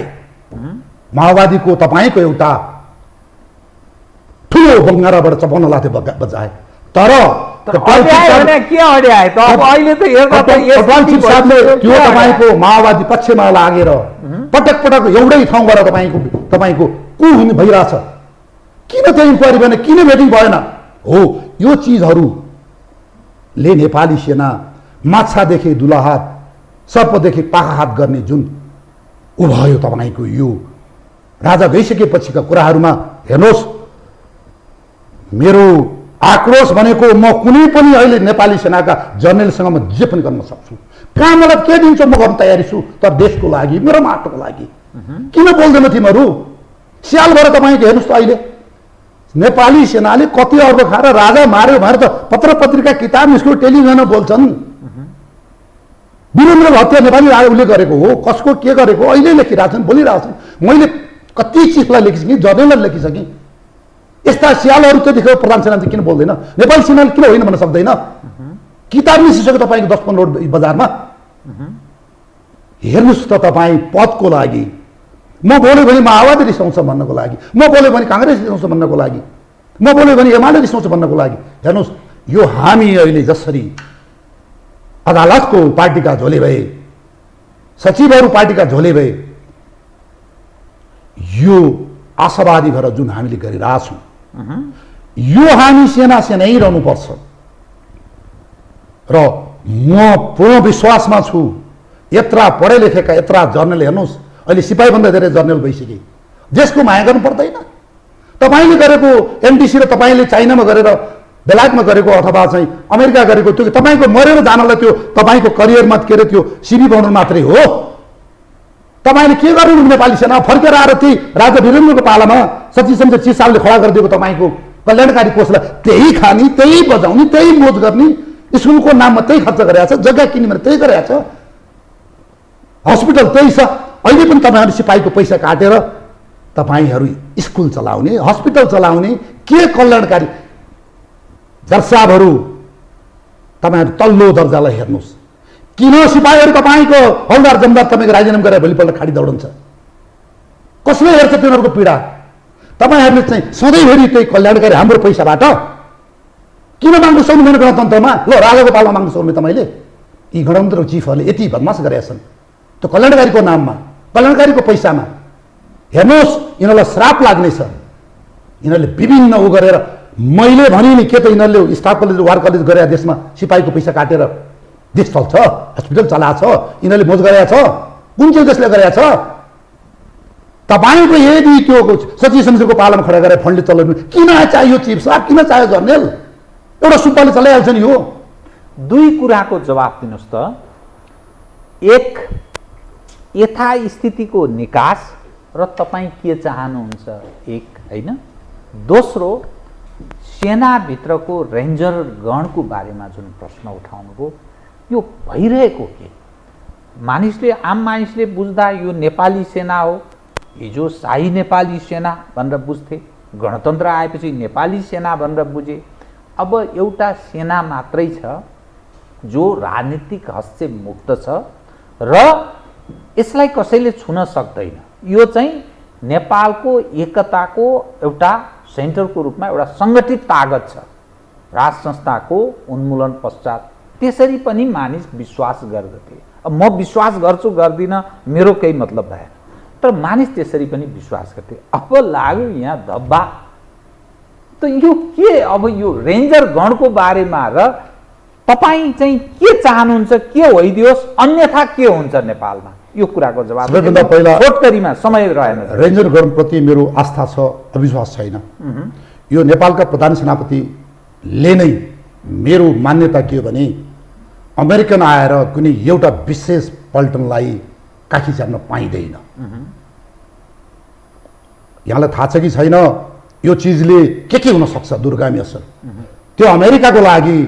माओवादीको तपाईँको एउटा ठुलो बङ्गाराबाट चपाउन लाथे बजाए, तर त्यो तपाईँको माओवादी पक्षमा लागेर पटक पटक एउटै ठाउँबाट तपाईँको कु हुने भइरहेछ। किन त्यो इन्क्वायरी भएन? किन मिटिङ भएन? हो यो चिजहरूले नेपाली सेना माछादेखि दुलाहात सर्पदेखि पाखाहात गर्ने जुन उभयो तपाईँको यो राजा गइसकेपछिका कुराहरूमा हेर्नुहोस्, मेरो आक्रोश भनेको म कुनै पनि अहिले नेपाली सेनाका जर्नलिस्टसँग म जे पनि गर्न सक्छु। कहाँ मलाई के दिन्छ म गर्न तयारी छु, तर देशको लागि, मेरो माटोको लागि। किन बोल्दैन तिमीहरू? स्याल भएर तपाईँको हेर्नुहोस् त अहिले नेपाली सेनाले कति अर्ब खाएर राजा मार्यो भनेर त पत्र पत्रिका किताब स्कुल टेलिभिजनमा बोल्छन्। वीरेन्द्र हत्या नेपाली राजाले गरेको हो, कसको के गरेको अहिले लेखिरहेछन्, बोलिरहेछन्। मैले कति चिजलाई लेखिसकेँ, जर्नललाई लेखिसकेँ। यस्ता स्यालहरू त देखेर प्रधान सेना चाहिँ किन बोल्दैन? नेपाली सेनाले किन होइन भन्न सक्दैन? किताब निस्किसक्यो तपाईँको 10-15 रोड बजारमा। हेर्नुहोस् त तपाईँ पदको लागि म बोल्यो भने माओवादी रिसाउँछ भन्नको लागि, म बोल्यो भने काङ्ग्रेस रिसाउँछ भन्नको लागि, म बोल्यो भने एमाले रिसाउँछ भन्नको लागि। हेर्नुहोस् यो हामी अहिले जसरी अदालतको पार्टीका झोले भए, सचिवहरू पार्टीका झोले भए, यो आशावादी भएर जुन हामीले गरिरहेछौँ यो हामी सेना सेनै रहनुपर्छ। र म पूर्ण विश्वासमा छु यत्रा पढे लेखेका यत्रा जर्नल हेर्नुहोस् अहिले सिपाहीभन्दा धेरै जर्नल भइसके। देशको माया गर्नु पर्दैन। तपाईँले गरेको एमडिसी र तपाईँले चाइनामा गरेर बेलायतमा गरेको अथवा चाहिँ अमेरिका गरेको त्यो तपाईँको मरेर जानलाई त्यो तपाईँको करियरमा के अरे त्यो सिबी बनाउनु मात्रै हो। तपाईँले के गर्नु? नेपाली सेना फर्केर आएर त्यही राजा वीरेन्द्रको पालामा सचिव संसद चिफ साहबले खडा गरिदिएको तपाईँको कल्याणकारी कोषलाई त्यही खाने, त्यही बजाउने, त्यही मोज गर्ने, स्कुलको नाममा त्यही खर्च गरेको छ, जग्गा किनेर त्यही गरेको छ, हस्पिटल त्यही छ। अहिले पनि तपाईँहरू सिपाहीको पैसा काटेर तपाईँहरू स्कुल चलाउने, हस्पिटल चलाउने, के कल्याणकारी दर्शाबहरू तपाईँहरू तल्लो दर्जालाई हेर्नुहोस्। किन सिपाहीहरू तपाईँको हलदार जमदार तपाईँको राजीनामा गरेर भोलिपल्ट खाडी दौडन्छ? कसले हेर्छ तिनीहरूको पीडा? तपाईँहरूले चाहिँ सधैँभरि त्यही कल्याणकारी हाम्रो पैसाबाट किन माग्नु सक्नुहुँदैन गणतन्त्रमा? ल राजाको पालमा माग्नु सक्नुहुने तपाईँले? यी गणतन्त्रको चिफहरूले यति बदमास गरेका छन् त्यो कल्याणकारीको नाममा, कल्याणकारीको पैसामा। हेर्नुहोस् यिनीहरूलाई श्राप लाग्नेछ। यिनीहरूले विभिन्न उ गरेर मैले भने नि के त यिनीहरूले स्टाफ कलेज वार कलेज गरेर देशमा सिपाहीको पैसा काटेर देश चल्छ, हस्पिटल चलाएको छ, यिनीहरूले मोज गरेका छ। कुन चाहिँ देशले गरेका छ? तपाईँको यदि त्यो सचिव संसदको पालामा खडा गरेर फन्डले चलाउनु किन चाहियो? चिफ साहब किन चाहियो? जर्नल एउटा सुब्बाले चलाइहाल्छ नि। हो दुई कुराको जवाब दिनुहोस् त। एक यथास्थितिको निकास र तपाईँ के चाहनुहुन्छ, एक होइन। दोस्रो सेनाभित्रको रेन्जर गणको बारेमा जुन प्रश्न उठाउनुभयो यो भइरहेको के? मानिसले, आम मानिसले बुझ्दा यो नेपाली सेना हो, हिजो शाही नेपाली सेना भनेर बुझ्थे, गणतन्त्र आएपछि नेपाली सेना भनेर बुझे। अब एउटा सेना मात्रै छ जो राजनीतिक हस्तक्षेप मुक्त छ र यसलाई कसैले छुन सक्दैन। यो चाहिँ नेपालको एकताको एउटा सेन्टरको रूपमा एउटा सङ्गठित ताकत छ। राज संस्थाको उन्मूलन पश्चात त्यसरी पनि मानिस विश्वास गर्दथे। अब म विश्वास गर्छु गर्दिनँ मेरो केही मतलब भएन, तर मानिस त्यसरी पनि विश्वास गर्थे। अब लाग्यो यहाँ धब्बा, त यो के, अब यो रेन्जर गणको बारेमा र तपाईँ चाहिँ के चाहनुहुन्छ के होइदियोस्, अन्यथा के हुन्छ नेपालमा, यो कुराको जवाब सबैभन्दा पहिला छोटकरीमा समय रहेन। रेन्जर गणप्रति मेरो आस्था छ, अविश्वास छैन। यो नेपालका प्रधान सेनापतिले नै मेरो मान्यता के हो भने अमेरिकन आएर कुनै एउटा विशेष पल्टनलाई काखी चार्न पाइँदैन। यहाँलाई थाहा छ कि छैन यो चिजले के हुन सक्छ दूरगामी असर? त्यो अमेरिकाको लागि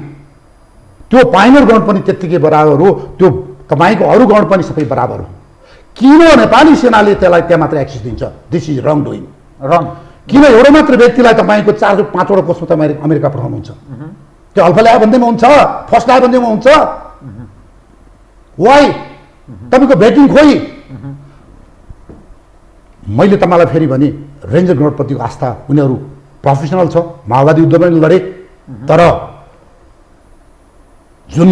त्यो पाइनर गण पनि त्यत्तिकै बराबर हो, त्यो तपाईँको अरू गण पनि सबै बराबर हो। किन नेपाली सेनाले त्यसलाई त्यहाँ मात्र एक्सेस दिन्छ? This is wrong doing. Wrong किन एउटा मात्र व्यक्तिलाई तपाईँको 4-5वटा पोस्टमा तपाईँ अमेरिका पठाउनुहुन्छ? त्यो अल्फा ल्यायो भन्दैमा हुन्छ, फर्स्ट ल्यायो भन्दैमा हुन्छ। वाइ तपाईँको भेटिङ खोइ? मैले तपाईँलाई फेरि भने रेन्जर गणप्रतिको आस्था, उनीहरू प्रोफेसनल छ, माओवादी युद्धमा पनि लडे, तर जुन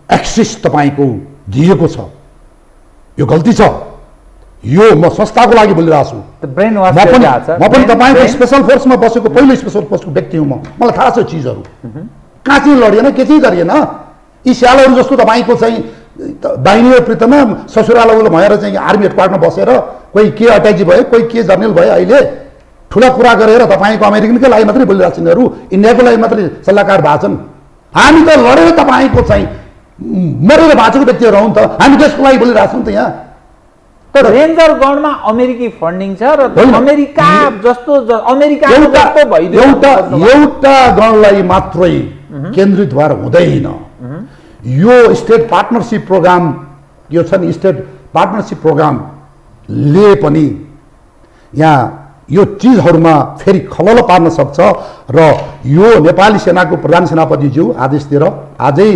एक्सेस तपाईँको दिएको छ यो गल्ती छ। यो म संस्थाको लागि बोलिरहेको छु। म पनि तपाईँको स्पेसल फोर्समा बसेको पहिलो स्पेसल फोर्सको व्यक्ति हुँ। मलाई थाहा छ चिजहरू कहाँ चाहिँ लडिएन, के चाहिँ गरिएन। यी स्यालहरू जस्तो तपाईँको चाहिँ दाहिने प्रीतमा ससुराल उलो भएर चाहिँ आर्मी हेडक्वार्टरमा बसेर कोही के अट्याची भयो, कोही के जर्नल भयो, अहिले ठुला कुरा गरेर तपाईँको अमेरिकनकै लागि मात्रै बोलिरहेको छ। यिनीहरू इन्डियाको लागि मात्रै सल्लाहकार भएको छन्। हामी त लडेर तपाईँको चाहिँ मरेर बाँचेको व्यक्तिहरू हौँ त, हामी देशको लागि बोलिरहेको छौँ त यहाँ। तर रेन्जर गणमा अमेरिकी फन्डिङ छ र अमेरिका जस्तो एउटा गणलाई मात्रै केन्द्रित भएर हुँदैन। यो स्टेट पार्टनरसिप प्रोग्राम यो छ नि, स्टेट पार्टनरसिप प्रोग्रामले पनि यहाँ यो चिजहरूमा फेरि खलल पार्न सक्छ। र यो नेपाली सेनाको प्रधान सेनापतिज्यू आदेश दिएर आजै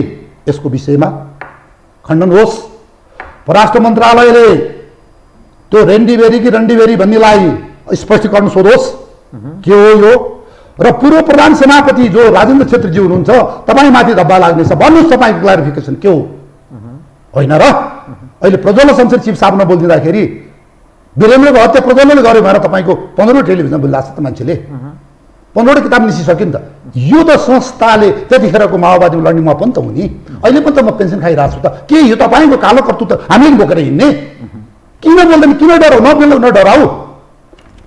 यसको विषयमा खण्डन होस्। परराष्ट्र मन्त्रालयले त्यो रन्डीबेरी भन्नेलाई स्पष्टीकरण सोधोस् के हो यो। र पूर्व प्रधान सेनापति जो राजेन्द्र छेत्रीजी हुनुहुन्छ, तपाईँमाथि धब्बा लाग्नेछ, भन्नुहोस् तपाईँको क्लारिफिकेसन के हो। होइन र अहिले प्रज्वल शमशेर चिफ साहबमा बोलिदिँदाखेरि वीरेन्द्रको हत्या प्रज्वलले गर्यो भनेर तपाईँको 15 टेलिभिजनमा बोलिरहेको छ त मान्छेले, 15 किताब निस्किसक्यो नि त। यो त संस्थाले त्यतिखेरको माओवादीमा लड्ने म पनि त हुने, अहिले पनि त म पेन्सन खाइरहेको छु त। के यो तपाईँको कालो कर्तुत हामीले बोकेर हिँड्ने? किन बोल्दैन? किन डराउ? नबोल्नु नडराउ।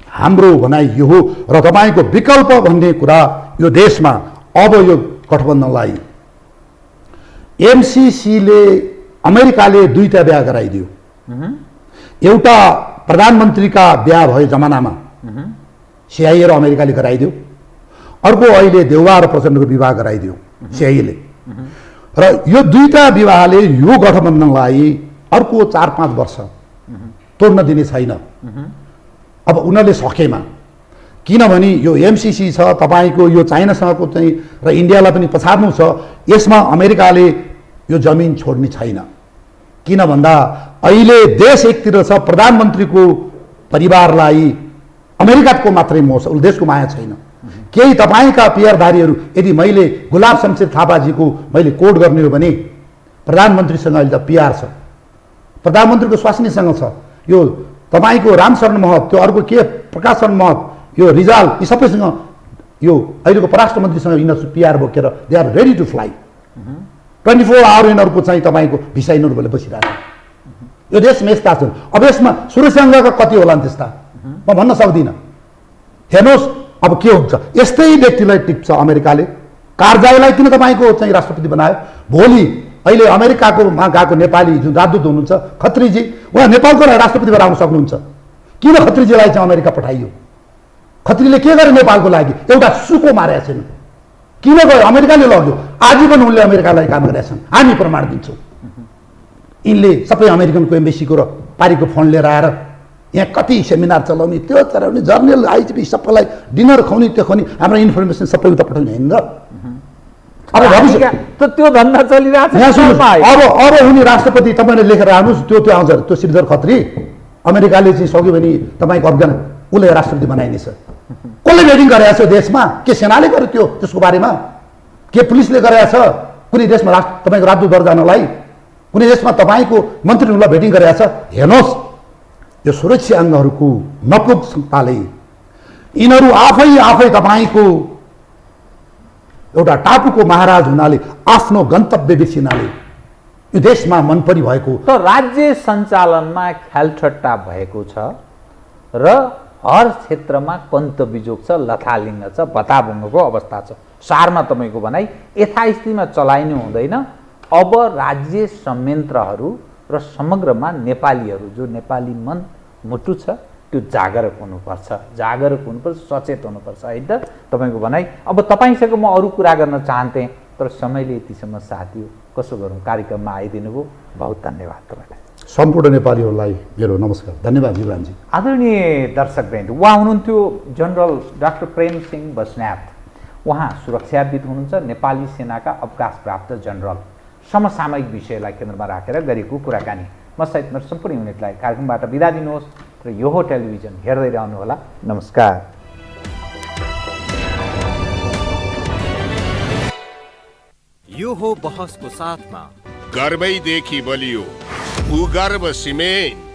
हाम्रो भनाइ यो हो। र तपाईँको विकल्प भन्ने कुरा यो देशमा अब यो गठबन्धनलाई एमसीसीले अमेरिकाले 2टा बिहा गराइदियो। एउटा प्रधानमन्त्रीका बिहा भयो जमानामा सिआइए र अमेरिकाले गराइदियो, अर्को अहिले देउवा र प्रचण्डको विवाह गराइदियो सिआइएले। र यो 2टा विवाहले यो गठबन्धनलाई अर्को 4-5 वर्ष तोड्न दिने छैन। अब उनीहरूले सकेमा, किनभने यो एमसीसी छ तपाईँको, यो चाइनासँगको चाहिँ र इन्डियालाई पनि पछाड्नु छ। यसमा अमेरिकाले यो जमिन छोड्ने छैन। किन भन्दा अहिले देश एकतिर छ, प्रधानमन्त्रीको परिवारलाई अमेरिकाको मात्रै मोह छ, देशको माया छैन। केही तपाईँका पियरधारीहरू, यदि मैले गुलाब शमशेर थापाजीको मैले कोड गर्ने हो भने प्रधानमन्त्रीसँग अहिले त पिआर छ, प्रधानमन्त्रीको स्वास्नीसँग छ, यो तपाईँको रामशरण महत, त्यो अर्को के प्रकाश शरण महत, यो रिजाल, यी सबैसँग यो अहिलेको परराष्ट्र मन्त्रीसँग यिनीहरू पिआर बोकेर they are ready to fly. 24 hour यिनीहरूको चाहिँ तपाईँको भिसा यिनीहरू बोले बसिरहेको छ। यो देशमा यस्ता छन्। अब यसमा सुरक्षाका कति होला नि त्यस्ता म भन्न सक्दिनँ। हेर्नुहोस् अब के हुन्छ। यस्तै व्यक्तिलाई टिप्छ अमेरिकाले। कारजाईलाई किन तपाईँको चाहिँ राष्ट्रपति बनायो? भोलि अहिले अमेरिकाकोमा गएको नेपाली जुन राजदूत हुनुहुन्छ खत्रीजी, उहाँ नेपालको राष्ट्रपति भएर आउन सक्नुहुन्छ। किन खत्रीजीलाई चाहिँ अमेरिका पठाइयो? खत्रीले के गरे नेपालको लागि? एउटा सुको मारेका छैन। किन गयो? अमेरिकाले लग्यो। आजीवन उनले अमेरिकालाई काम गरेका छन्, हामी प्रमाण दिन्छौँ। यिनले सबै अमेरिकनको एम्बेसीको र पारीको फन्ड लिएर आएर यहाँ कति सेमिनार चलाउने, त्यो चलाउने, जर्नल आइजिपी सबैलाई डिनर खुवाउने, त्यो खुवाउने, हाम्रो इन्फर्मेसन सबै उता पठाउने होइन र। अब भविष्य त्यो धन्दा चलिरहेको छ। अब उनी राष्ट्रपति तपाईँले लेखेर आउनुहोस्, त्यो आउँछ त्यो श्रीधर खत्री अमेरिकाले चाहिँ सक्यो भने तपाईँको अफगान उसले राष्ट्रपति बनाइनेछ। कसले भेटिङ गरेको छ देशमा? के सेनाले गर्यो त्यो? त्यसको बारेमा के पुलिसले गरेको छ? कुनै देशमा तपाईँको राजदूत भएर जानलाई, कुनै देशमा तपाईँको मन्त्रीहरूलाई भेटिङ गरेका छ। हेर्नुहोस्, यो सुरक्षा अङ्गहरूको नपुगताले यिनीहरू आफै तपाईँको एउटा टापुको महाराज हुनाले, आफ्नो गन्तव्य बिर्सिनाले यो देशमा मनपरी भएको त राज्य सञ्चालनमा ख्यालठट्टा भएको छ र हर क्षेत्रमा पन्त बिजोग छ, लथालिङ्ग छ, भत्ताभुङ्गको अवस्था छ। सारमा तपाईँको भनाइ यथास्थितिमा चलाइनु हुँदैन। अब राज्य संयन्त्रहरू र समग्रमा नेपालीहरू, जो नेपाली मन मुटु छ, त्यो जागरुक हुनुपर्छ, सचेत हुनुपर्छ है त तपाईँको भनाइ। अब तपाईँसँग म अरू कुरा गर्न चाहन्थेँ, तर समयले यतिसम्म साथ दियो। कसो गरौँ, कार्यक्रममा आइदिनु भयो, बहुत धन्यवाद तपाईँलाई। सम्पूर्ण नेपालीहरूलाई मेरो नमस्कार, धन्यवाद जीवनजी। आदरणीय दर्शकवृन्द, उहाँ हुनुहुन्थ्यो जनरल डाक्टर प्रेम सिंह बस्नेत। उहाँ सुरक्षाविद हुनुहुन्छ, नेपाली सेनाका अवकाशप्राप्त जनरल। समसामयिक विषयलाई केन्द्रमा राखेर गरेको कुराकानी। म सहित मेरो सम्पूर्ण युनिटलाई कार्यक्रमबाट बिदा दिनुहोस् र यो हो टेलिभिजन हेर्दै रहनुहोला। नमस्कार। यो हो बहसको साथमा गर्वैदेखि बलियो भूगर्भ सिमेन्ट।